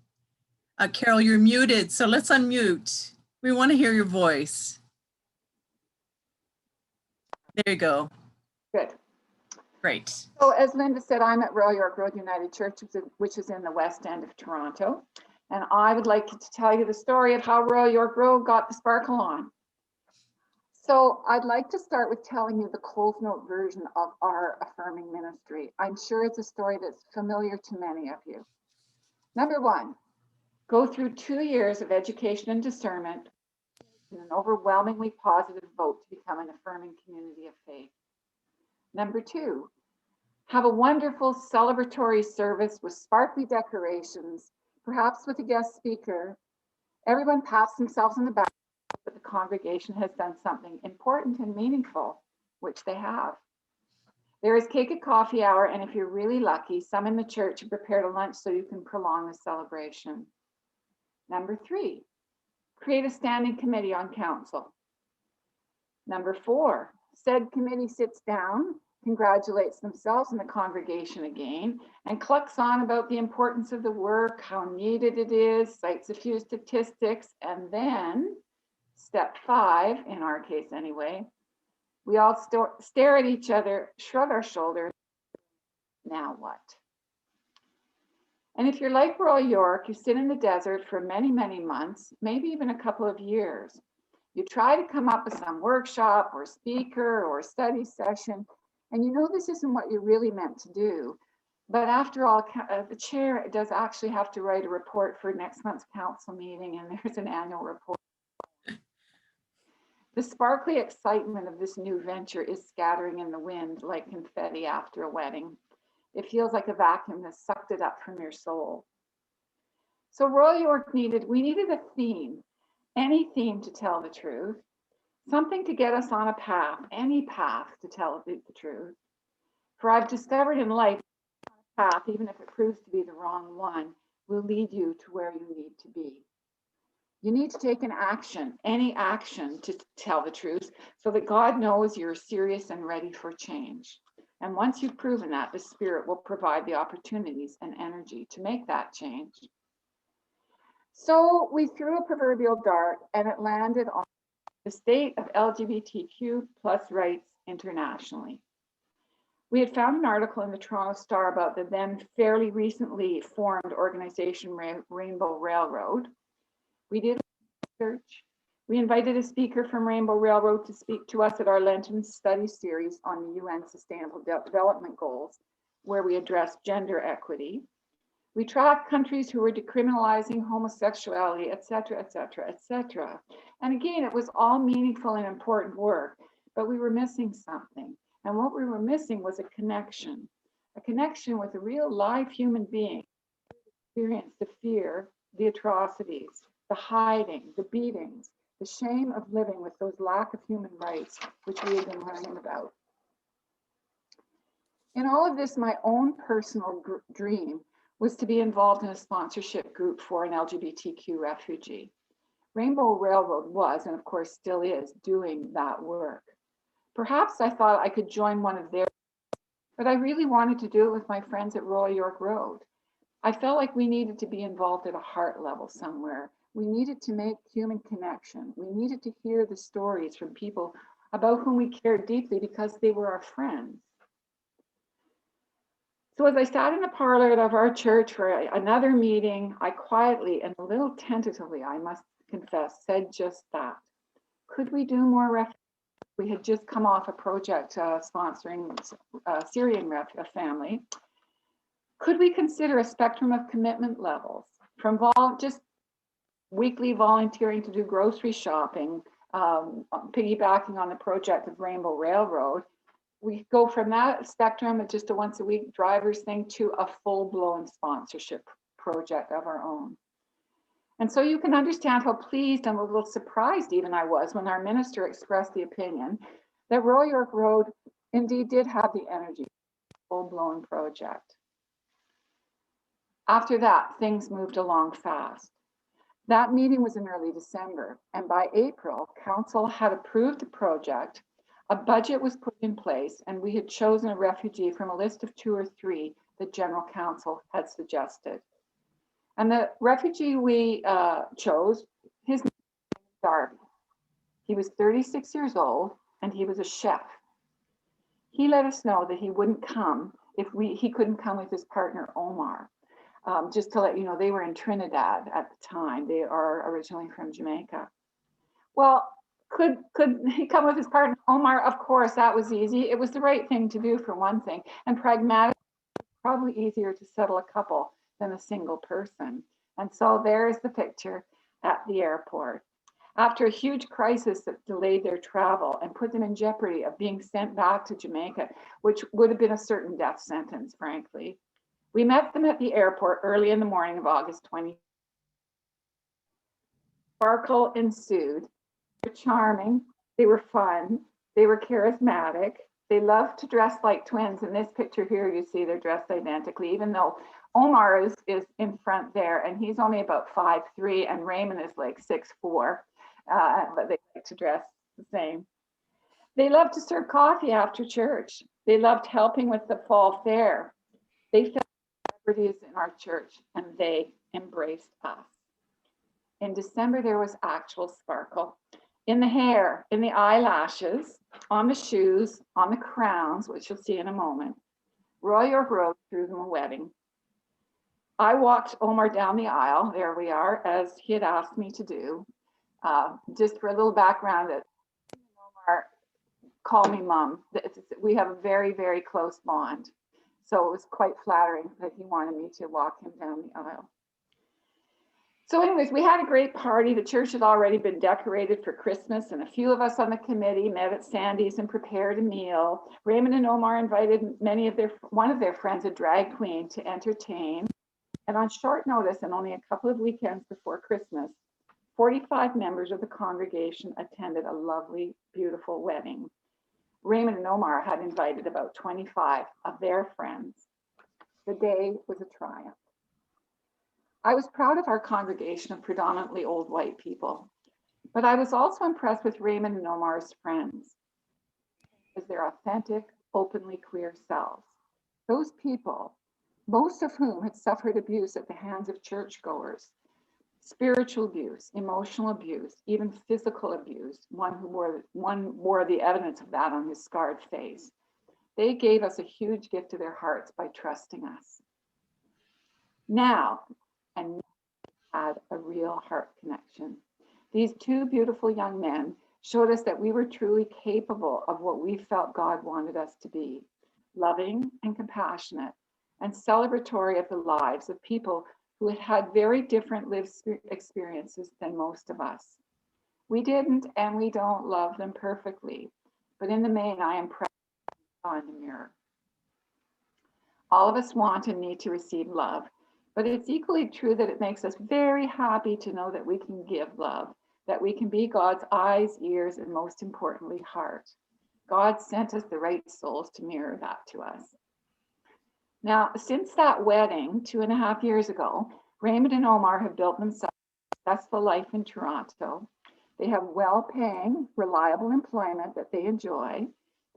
Carol, you're muted, so let's unmute. We want to hear your voice. There you go. Good. Great. So as Linda said, I'm at Royal York Road United Church, which is in the West End of Toronto. And I would like to tell you the story of how Royal York Road got the sparkle on. So I'd like to start with telling you the Coles Note version of our Affirming ministry. I'm sure it's a story that's familiar to many of you. Number one, go through 2 years of education and discernment and an overwhelmingly positive vote to become an affirming community of faith. Number two, have a wonderful celebratory service with sparkly decorations, perhaps with a guest speaker. Everyone pats themselves on the back, but the congregation has done something important and meaningful, which they have. There is cake and coffee hour, and if you're really lucky, some in the church have prepared a lunch so you can prolong the celebration. Number three, create a standing committee on council. Number four, said committee sits down, congratulates themselves and the congregation again, and clucks on about the importance of the work, how needed it is, cites a few statistics, and then step five, in our case anyway, we all stare at each other, shrug our shoulders. Now what? And if you're like Royal York, you sit in the desert for many, many months, maybe even a couple of years. You try to come up with some workshop or speaker or study session, and you know this isn't what you're really meant to do. But after all, the chair does actually have to write a report for next month's council meeting, and there's an annual report. The sparkly excitement of this new venture is scattering in the wind like confetti after a wedding. It feels like a vacuum has sucked it up from your soul. So Royal York we needed a theme, any theme to tell the truth, something to get us on a path, any path to tell the truth. For I've discovered in life, a path, even if it proves to be the wrong one, will lead you to where you need to be. You need to take an action, any action to tell the truth, so that God knows you're serious and ready for change. And once you've proven that, the Spirit will provide the opportunities and energy to make that change. So we threw a proverbial dart and it landed on the state of LGBTQ plus rights internationally. We had found an article in the Toronto Star about the then fairly recently formed organization Rainbow Railroad. We did research. We invited a speaker from Rainbow Railroad to speak to us at our Lenten study series on the UN Sustainable Development Goals, where we addressed gender equity. We tracked countries who were decriminalizing homosexuality, et cetera, et cetera, et cetera. And again, it was all meaningful and important work, but we were missing something. And what we were missing was a connection with a real live human being experienced the fear, the atrocities, the hiding, the beatings, the shame of living with those lack of human rights which we had been learning about. In all of this, my own personal dream was to be involved in a sponsorship group for an LGBTQ refugee. Rainbow Railroad was, and of course still is, doing that work. Perhaps I thought I could join one of theirs, but I really wanted to do it with my friends at Royal York Road. I felt like we needed to be involved at a heart level somewhere. We needed to make human connection. We needed to hear the stories from people about whom we cared deeply because they were our friends. So as I sat in the parlor of our church for another meeting, I quietly and a little tentatively, I must confess, said just that. Could we do more refugees? We had just come off a project sponsoring a Syrian family. Could we consider a spectrum of commitment levels from just weekly volunteering to do grocery shopping, piggybacking on the project of Rainbow Railroad? We go from that spectrum of just a once a week driver's thing to a full-blown sponsorship project of our own. And so you can understand how pleased and a little surprised even I was when our minister expressed the opinion that Royal York Road indeed did have the energy for a full-blown project. After that, things moved along fast. That meeting was in early December, and by April, council had approved the project, a budget was put in place, and we had chosen a refugee from a list of 2 or 3 that General Council had suggested. And the refugee we chose, his name was Darby. He was 36 years old, and he was a chef. He let us know that he wouldn't come if he couldn't come with his partner, Omar. Just to let you know, they were in Trinidad at the time. They are originally from Jamaica. Well, could he come with his partner, Omar? Of course, that was easy. It was the right thing to do for one thing. And pragmatic, probably easier to settle a couple than a single person. And so there's the picture at the airport. After a huge crisis that delayed their travel and put them in jeopardy of being sent back to Jamaica, which would have been a certain death sentence, frankly. We met them at the airport early in the morning of August 20. Sparkle ensued. They were charming, they were fun, they were charismatic, they loved to dress like twins. In this picture here, you see they're dressed identically, even though Omar is in front there, and he's only about 5'3", and Raymond is like 6'4", but they like to dress the same. They loved to serve coffee after church. They loved helping with the fall fair. They felt celebrities in our church, and they embraced us. In December, there was actual sparkle. In the hair, in the eyelashes, on the shoes, on the crowns, which you'll see in a moment. Royal York Road threw them a wedding. I walked Omar down the aisle, there we are, as he had asked me to do. Just for a little background, that Omar called me mom. We have a very, very close bond. So it was quite flattering that he wanted me to walk him down the aisle. So anyways, we had a great party. The church had already been decorated for Christmas, and a few of us on the committee met at Sandy's and prepared a meal. Raymond and Omar invited one of their friends, a drag queen, to entertain. And on short notice, and only a couple of weekends before Christmas, 45 members of the congregation attended a lovely, beautiful wedding. Raymond and Omar had invited about 25 of their friends. The day was a triumph. I was proud of our congregation of predominantly old white people, but I was also impressed with Raymond and Omar's friends as their authentic, openly queer selves. Those people, most of whom had suffered abuse at the hands of churchgoers, spiritual abuse, emotional abuse, even physical abuse. One wore the evidence of that on his scarred face. They gave us a huge gift to their hearts by trusting us. Now, and had a real heart connection. These 2 beautiful young men showed us that we were truly capable of what we felt God wanted us to be, loving and compassionate and celebratory of the lives of people who had had very different lived experiences than most of us. We didn't and we don't love them perfectly, but in the main, I am proud of in the mirror. All of us want and need to receive love, But it's equally true that it makes us very happy to know that we can give love, that we can be God's eyes, ears, and most importantly, heart. God sent us the right souls to mirror that to us. Now, since that wedding 2.5 years ago, Raymond and Omar have built themselves a successful life in Toronto. They have well-paying, reliable employment that they enjoy.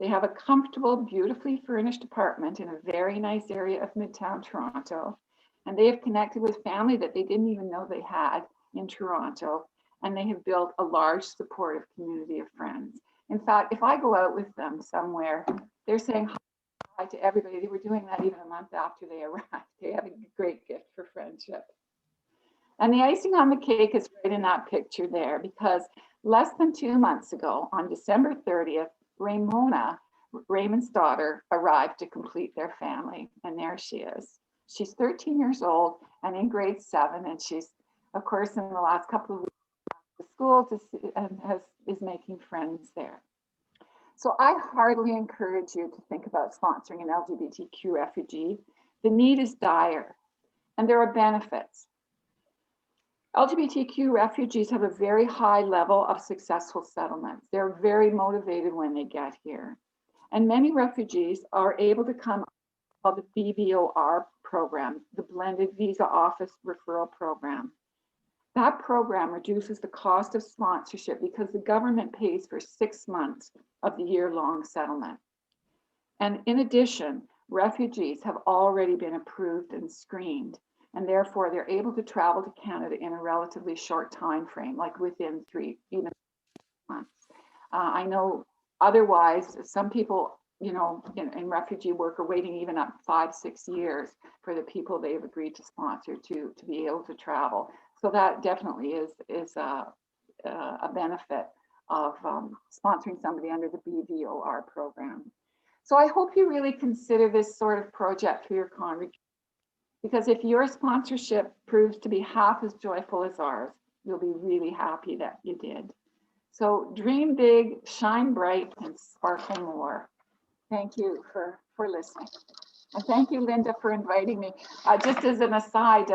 They have a comfortable, beautifully furnished apartment in a very nice area of Midtown Toronto. And they have connected with family that they didn't even know they had in Toronto. And they have built a large, supportive community of friends. In fact, if I go out with them somewhere, they're saying hi to everybody. They were doing that even a month after they arrived. They have a great gift for friendship. And the icing on the cake is right in that picture there, because less than 2 months ago, on December 30th, Ramona, Raymond's daughter, arrived to complete their family. And there she is. She's 13 years old and in grade 7. And she's, of course, in the last couple of weeks to school and is making friends there. So I heartily encourage you to think about sponsoring an LGBTQ refugee. The need is dire, and there are benefits. LGBTQ refugees have a very high level of successful settlements. They're very motivated when they get here. And many refugees are able to come called the BVOR program, the Blended Visa Office Referral Program. That program reduces the cost of sponsorship because the government pays for 6 months of the year-long settlement. And in addition, refugees have already been approved and screened, and therefore they're able to travel to Canada in a relatively short time frame, like within 3 months. I know otherwise, some people, you know, in refugee work are waiting even up 5-6 years for the people they've agreed to sponsor to be able to travel. So that definitely is a benefit of sponsoring somebody under the BVOR program. So I hope you really consider this sort of project for your congregation, because if your sponsorship proves to be half as joyful as ours, you'll be really happy that you did. So dream big, shine bright, and sparkle more. Thank you for listening. And thank you, Linda, for inviting me. Just as an aside,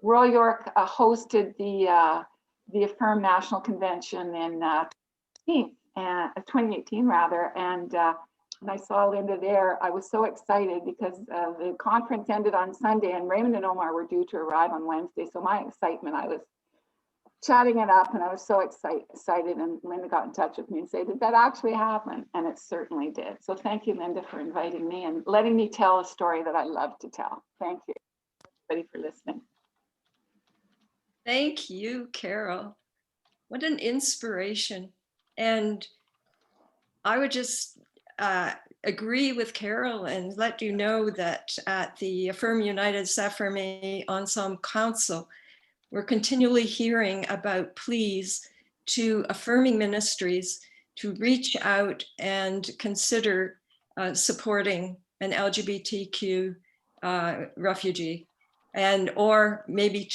Royal York hosted the Affirm National Convention in 2018 rather, and I saw Linda there. I was so excited because the conference ended on Sunday and Raymond and Omar were due to arrive on Wednesday. So my excitement, I was chatting it up and I was so excited, and Linda got in touch with me and said, did that actually happen? And it certainly did. So thank you, Linda, for inviting me and letting me tell a story that I love to tell. Thank you, everybody, for listening. Thank you, Carol. What an inspiration. And I would just agree with Carol and let you know that at the Affirm United Affirming Ensemble Council, we're continually hearing about pleas to affirming ministries to reach out and consider supporting an LGBTQ refugee, and or maybe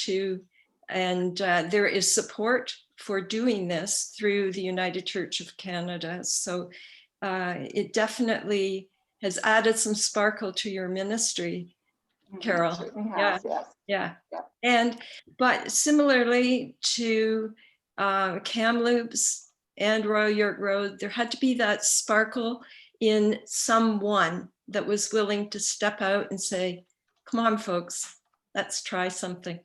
there is support for doing this through the United Church of Canada. So it definitely has added some sparkle to your ministry, Carol. Yes. Yeah. But similarly to Kamloops and Royal York Road, there had to be that sparkle in someone that was willing to step out and say, come on, folks, let's try something.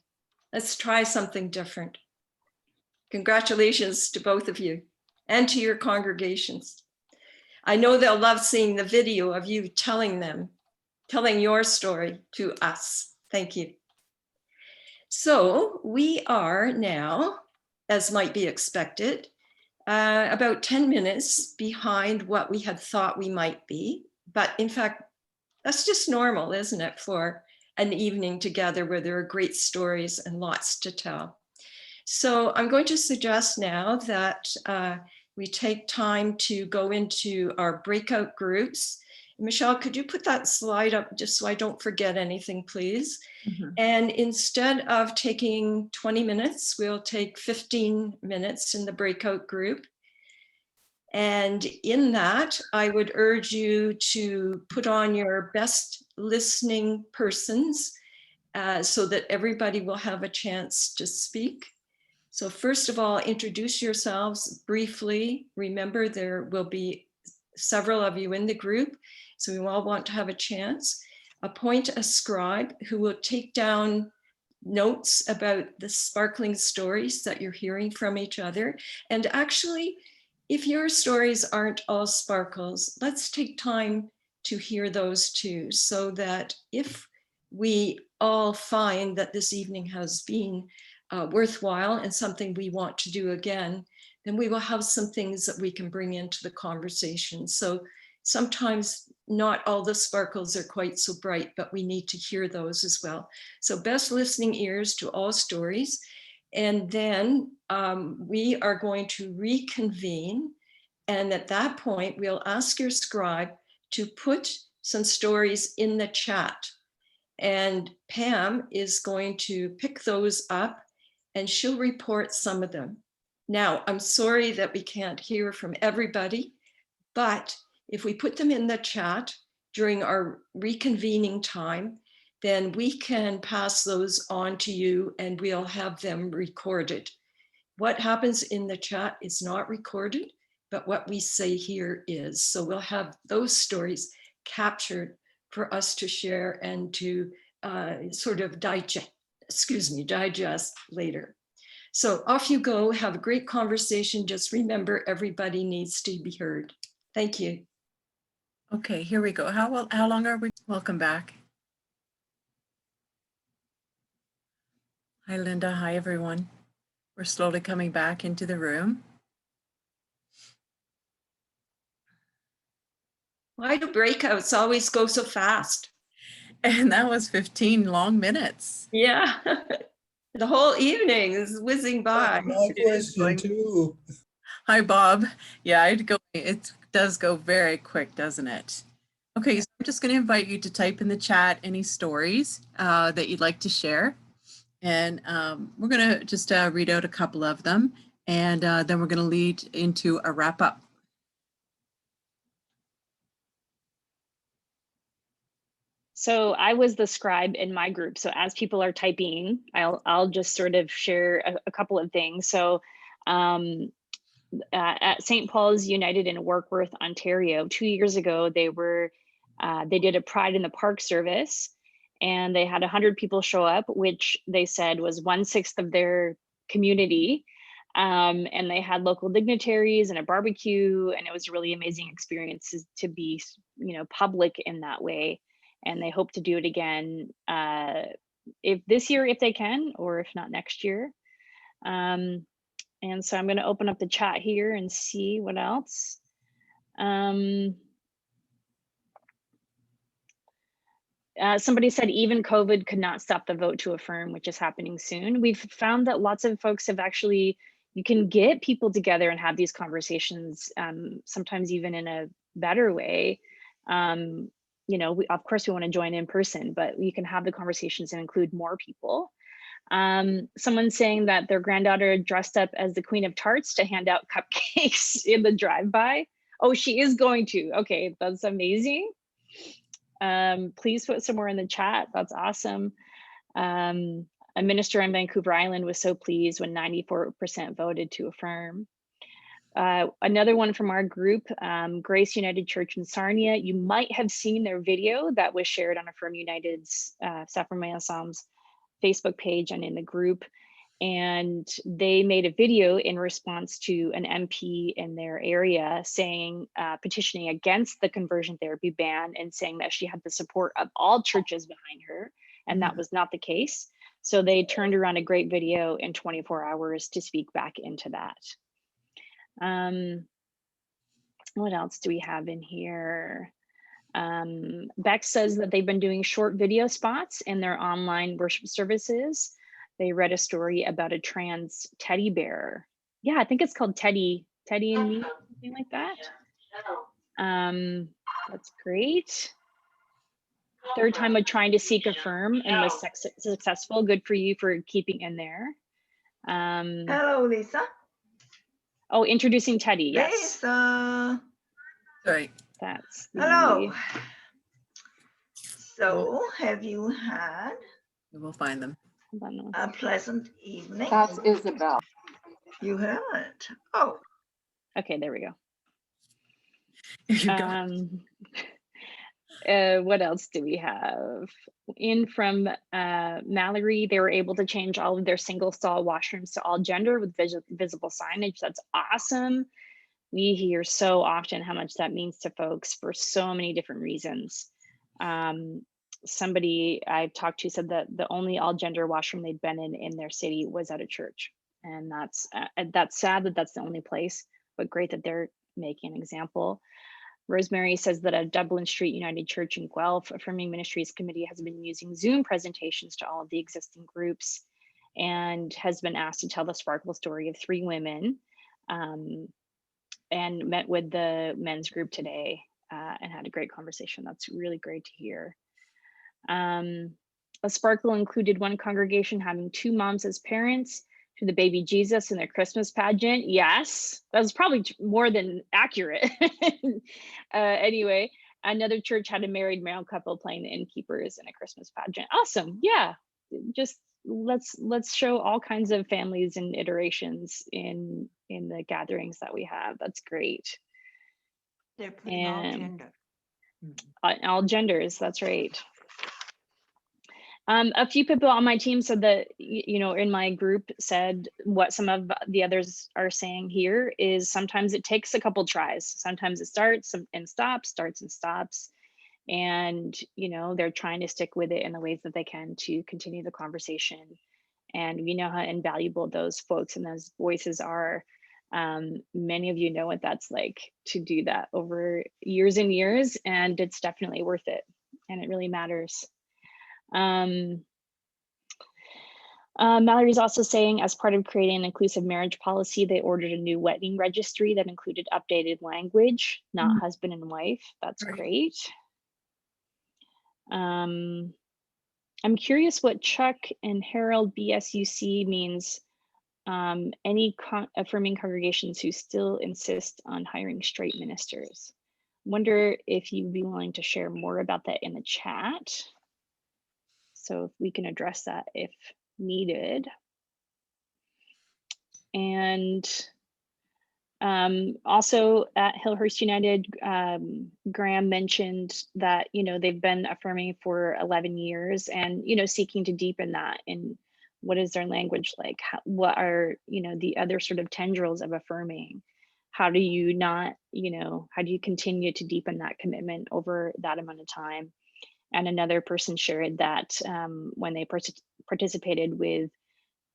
Let's try something different. Congratulations to both of you and to your congregations. I know they'll love seeing the video of you telling your story to us. Thank you. So we are now, as might be expected, about 10 minutes behind what we had thought we might be. But in fact, that's just normal, isn't it, for an evening together where there are great stories and lots to tell. So I'm going to suggest now that we take time to go into our breakout groups. Michele, could you put that slide up just so I don't forget anything, please? Mm-hmm. And instead of taking 20 minutes, we'll take 15 minutes in the breakout group. And in that, I would urge you to put on your best listening persons so that everybody will have a chance to speak. So first of all, introduce yourselves briefly. Remember, there will be several of you in the group, so we all want to have a chance. Appoint a scribe who will take down notes about the sparkling stories that you're hearing from each other. And actually, if your stories aren't all sparkles, let's take time to hear those too, so that if we all find that this evening has been worthwhile and something we want to do again, then we will have some things that we can bring into the conversation. So sometimes not all the sparkles are quite so bright, but we need to hear those as well. So best listening ears to all stories. And then we are going to reconvene. And at that point, we'll ask your scribe to put some stories in the chat. And Pam is going to pick those up and she'll report some of them. Now, I'm sorry that we can't hear from everybody, but if we put them in the chat during our reconvening time, then we can pass those on to you and we'll have them recorded. What happens in the chat is not recorded, but what we say here is. So we'll have those stories captured for us to share and to sort of digest later. So off you go, have a great conversation. Just remember, everybody needs to be heard. Thank you. Okay, here we go. How long are we? Welcome back. Hi, Linda. Hi, everyone. We're slowly coming back into the room. Why do breakouts always go so fast? And that was 15 long minutes. Yeah, the whole evening is whizzing by. My question too. Hi, Bob. Yeah, it does go very quick, doesn't it? Okay, so I'm just going to invite you to type in the chat any stories that you'd like to share. And we're going to just read out a couple of them, and then we're going to lead into a wrap up. So I was the scribe in my group. So as people are typing, I'll just sort of share a couple of things. So at St. Paul's United in Warkworth, Ontario, 2 years ago, they did a Pride in the Park service, and they had 100 people show up, which they said was 1/6 of their community. And they had local dignitaries and a barbecue, and it was a really amazing experience to be, public in that way. And they hope to do it again if this year, if they can, or if not next year. And so I'm going to open up the chat here and see what else. Somebody said even COVID could not stop the vote to affirm, which is happening soon. We've found that lots of folks have actually, you can get people together and have these conversations, sometimes even in a better way. Of course we want to join in person, but you can have the conversations and include more people. Someone saying that their granddaughter dressed up as the Queen of Tarts to hand out cupcakes in the drive-by. Oh, she is going to. Okay, that's amazing. Please put some more in the chat. That's awesome. A minister on Vancouver Island was so pleased when 94% voted to affirm. Another one from our group, Grace United Church in Sarnia. You might have seen their video that was shared on Affirm United's Affirm Ensemble's Facebook page and in the group. And they made a video in response to an MP in their area saying, petitioning against the conversion therapy ban and saying that she had the support of all churches behind her. And that was not the case. So they turned around a great video in 24 hours to speak back into that. What else do we have in here? Beck says that they've been doing short video spots in their online worship services. They read a story about a trans teddy bear. Yeah, I think it's called Teddy and Me, something like that. That's great. Third time of trying to seek Affirm and was successful. Good for you for keeping in there. Hello, Lisa. Oh, introducing Teddy. Yes. Lisa. Sorry. That's Hello. So, have you had We will find them. A pleasant evening. That's Isabel. You haven't. Oh, Okay, there we go. You got it. What else do we have? In from Mallory, they were able to change all of their single stall washrooms to all gender with visible signage. That's awesome. We hear so often how much that means to folks for so many different reasons. Somebody I've talked to said that the only all gender washroom they'd been in their city was at a church. And that's sad that that's the only place, but great that they're making an example. Rosemary says that at Dublin Street United Church in Guelph, Affirming Ministries Committee has been using Zoom presentations to all of the existing groups and has been asked to tell the sparkle story of 3 women, and met with the men's group today and had a great conversation. That's really great to hear. A sparkle included one congregation having 2 moms as parents to the baby Jesus in their Christmas pageant. Yes, that was probably more than accurate. Anyway, another church had a married male couple playing the innkeepers in a Christmas pageant. Awesome. Yeah, just let's show all kinds of families and iterations in the gatherings that we have. That's great. they're putting all And gender. all genders, that's right. A few people on my team said that, you know, in my group said what some of the others are saying here is sometimes it takes a couple tries. Sometimes it starts and stops, starts and stops. And, you know, they're trying to stick with it in the ways that they can to continue the conversation. And we know how invaluable those folks and those voices are. Many of you know what that's like to do that over years and years, and it's definitely worth it. And it really matters. Mallory's also saying, as part of creating an inclusive marriage policy, they ordered a new wedding registry that included updated language, not husband and wife. That's great. I'm curious what Chuck and Harold BSUC means. Any affirming congregations who still insist on hiring straight ministers. Wonder if you'd be willing to share more about that in the chat. So if we can address that if needed. And also at Hillhurst United, Graham mentioned that, you know, they've been affirming for 11 years and, you know, seeking to deepen that in what is their language like? What are, you know, the other sort of tendrils of affirming? How do you not, you know, how do you continue to deepen that commitment over that amount of time? And another person shared that when they participated with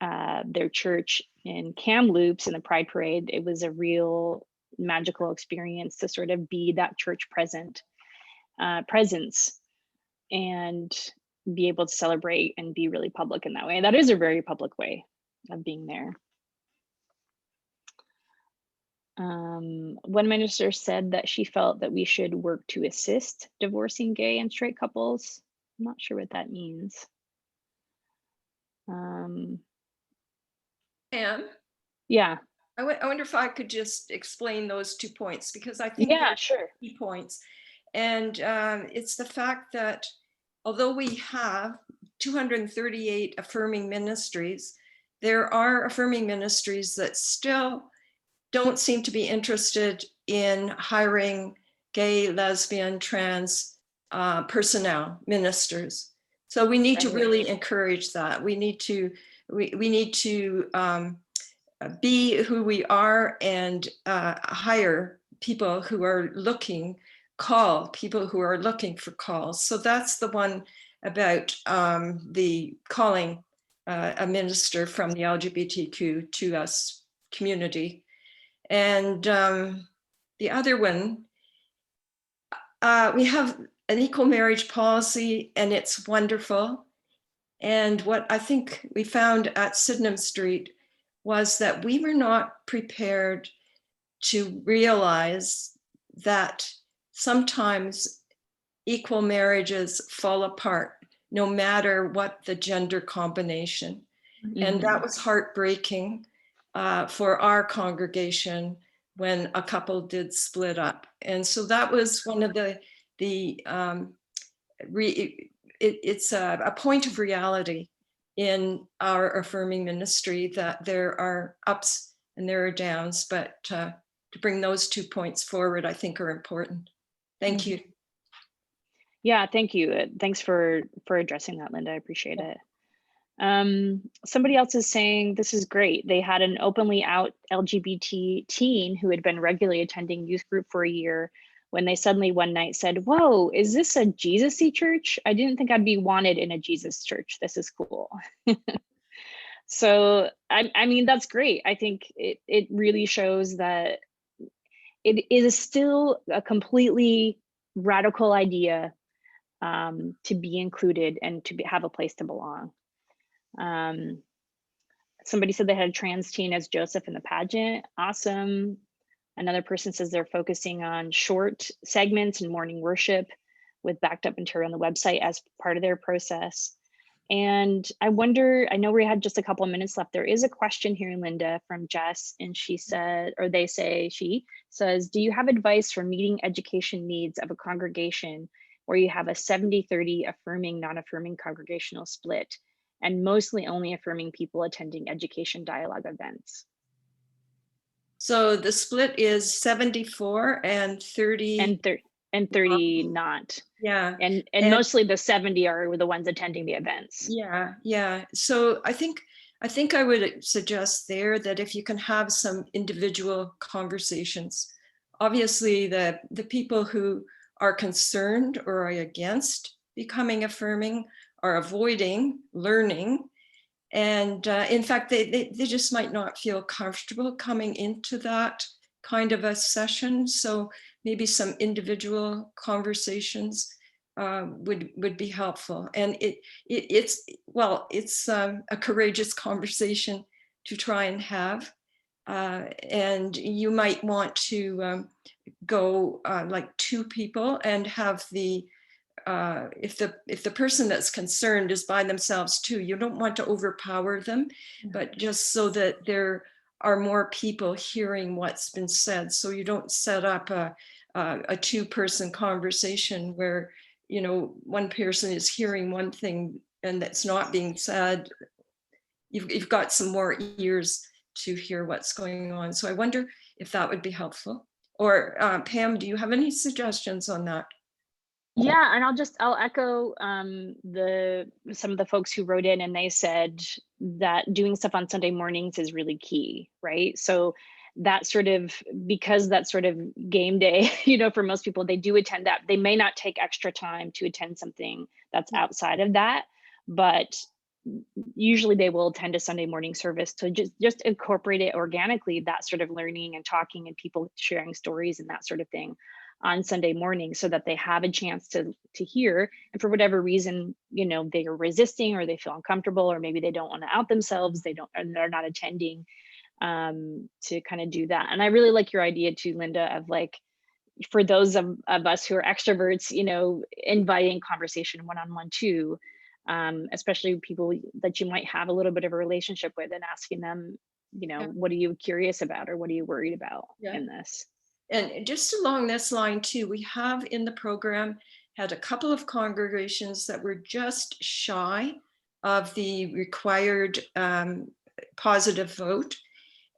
their church in Kamloops in the Pride Parade, it was a real magical experience to sort of be that church presence and be able to celebrate and be really public in that way. That is a very public way of being there. One minister said that she felt that we should work to assist divorcing gay and straight couples. I'm not sure what that means. Pam? Yeah. I wonder if I could just explain those 2 points, because I think Yeah, they're sure. key points. And it's the fact that although we have 238 affirming ministries, there are affirming ministries that still don't seem to be interested in hiring gay, lesbian, trans personnel, ministers. So we need to really encourage that. We need to be who we are and hire people who are looking, call people who are looking for calls. So that's the one about the calling a minister from the LGBTQ2S community. And the other one, we have an equal marriage policy, and it's wonderful. And what I think we found at Sydenham Street was that we were not prepared to realize that sometimes equal marriages fall apart, no matter what the gender combination. Mm-hmm. And that was heartbreaking for our congregation when a couple did split up. And so that was one of the it's a point of reality in our affirming ministry that there are ups and there are downs, but to bring those 2 points forward, I think are important. Thank you. Yeah, thank you. Thanks for addressing that, Linda. I appreciate it. Somebody else is saying this is great. They had an openly out LGBT teen who had been regularly attending youth group for a year when they suddenly one night said, "Whoa, is this a Jesus-y church? I didn't think I'd be wanted in a Jesus church. This is cool." So I mean, that's great. I think it really shows that it is still a completely radical idea to be included and to have a place to belong. Somebody said they had a trans teen as Joseph in the pageant. Awesome. Another person says they're focusing on short segments and morning worship with backed up material on the website as part of their process. And I wonder, I know we had just a couple of minutes left. There is a question here, Linda, from Jess, and she said, or they say, she says, do you have advice for meeting education needs of a congregation where you have a 70-30 affirming, non-affirming congregational split, and mostly only affirming people attending education dialogue events? So the split is 74 and 30. And 30 not. Yeah. And mostly the 70 are the ones attending the events. Yeah. So I think I would suggest there that if you can have some individual conversations, obviously the people who are concerned or are against becoming affirming are avoiding learning. And in fact, they just might not feel comfortable coming into that kind of a session. So maybe some individual conversations would be helpful. And it's a courageous conversation to try and have. And you might want to go like 2 people and have the if the person that's concerned is by themselves too, you don't want to overpower them, but just so that there are more people hearing what's been said. So you don't set up a 2-person conversation where, one person is hearing one thing and that's not being said. You've got some more ears to hear what's going on. So I wonder if that would be helpful. Or Pam, do you have any suggestions on that? Yeah, and I'll echo some of the folks who wrote in, and they said that doing stuff on Sunday mornings is really key, right? So that because that sort of game day, for most people, they do attend that. They may not take extra time to attend something that's outside of that, but usually they will attend a Sunday morning service to just incorporate it organically, that sort of learning and talking and people sharing stories and that sort of thing on Sunday morning, so that they have a chance to hear. And for whatever reason, they are resisting, or they feel uncomfortable, or maybe they don't want to out themselves, and they're not attending, to kind of do that. And I really like your idea too, Linda, of like, for those of us who are extroverts, inviting conversation one-on-one too, especially people that you might have a little bit of a relationship with, and asking them, what are you curious about, or what are you worried about in this? And just along this line too, we have in the program had a couple of congregations that were just shy of the required positive vote.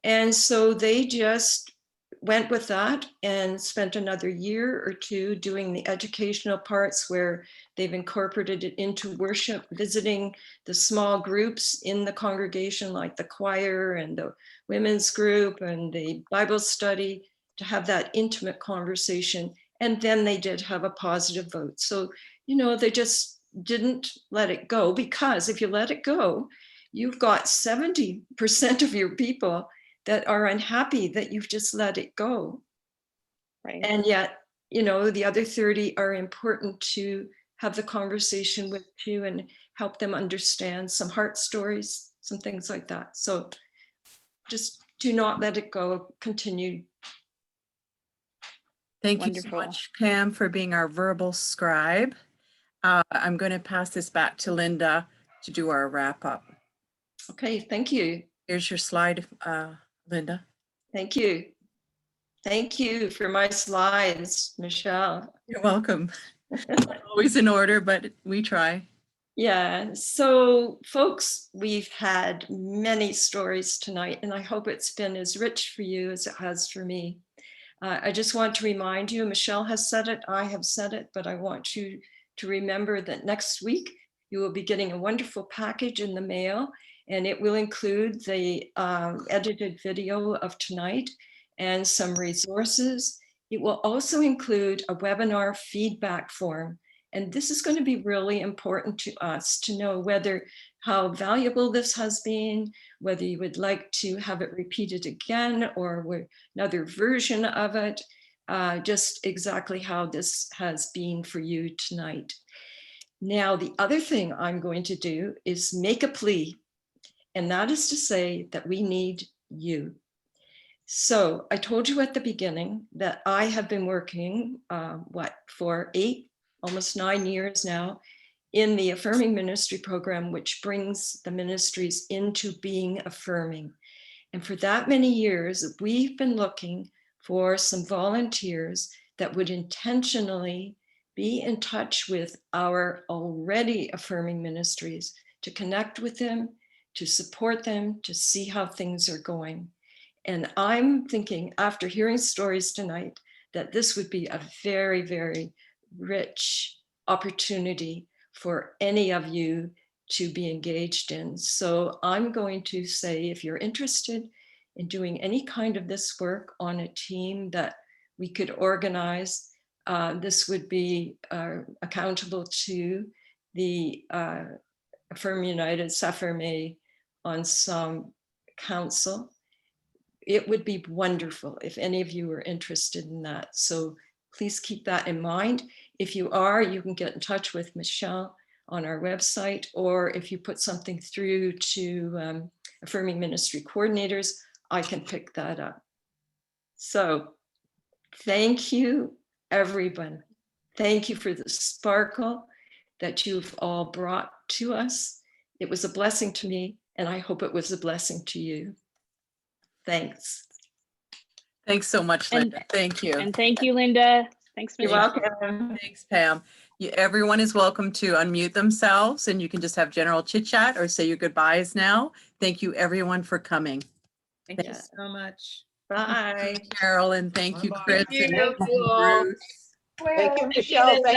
And so they just went with that and spent another year or 2 doing the educational parts where they've incorporated it into worship, visiting the small groups in the congregation, like the choir and the women's group and the Bible study, to have that intimate conversation. And then they did have a positive vote. So, they just didn't let it go, because if you let it go, you've got 70% of your people that are unhappy that you've just let it go. Right. And yet, the other 30 are important to have the conversation with you and help them understand some heart stories, some things like that. So just do not let it go, continue. Thank you so much, Pam, for being our verbal scribe. I'm going to pass this back to Linda to do our wrap up. Okay, thank you. Here's your slide, Linda. Thank you. Thank you for my slides, Michele. You're welcome. Not always in order, but we try. Yeah, so folks, we've had many stories tonight, and I hope it's been as rich for you as it has for me. I just want to remind you, Michele has said it, I have said it, but I want you to remember that next week you will be getting a wonderful package in the mail, and it will include the edited video of tonight and some resources. It will also include a webinar feedback form. And this is going to be really important to us to know whether how valuable this has been, whether you would like to have it repeated again or another version of it, just exactly how this has been for you tonight. Now, the other thing I'm going to do is make a plea, and that is to say that we need you. So I told you at the beginning that I have been working, for almost 9 years now in the Affirming Ministry program, which brings the ministries into being affirming. And for that many years, we've been looking for some volunteers that would intentionally be in touch with our already affirming ministries, to connect with them, to support them, to see how things are going. And I'm thinking, after hearing stories tonight, that this would be a very, very rich opportunity for any of you to be engaged in. So I'm going to say, if you're interested in doing any kind of this work on a team that we could organize, this would be accountable to the Affirm United, Affirming Ensemble Council. It would be wonderful if any of you are interested in that. So please keep that in mind. If you are, you can get in touch with Michele on our website, or if you put something through to Affirming Ministry coordinators, I can pick that up. So thank you, everyone. Thank you for the sparkle that you've all brought to us. It was a blessing to me, and I hope it was a blessing to you. Thanks. Thanks so much, Linda. Thank you. And thank you, Linda. Thanks, You're Michele. welcome. Thanks, Pam. Everyone is welcome to unmute themselves, and you can just have general chit chat or say your goodbyes now. Thank you, everyone, for coming. Thank you so much. Bye. Carolyn, thank you, Bye-bye. Chris, Thank and you. Bruce. Thank you, Michelle.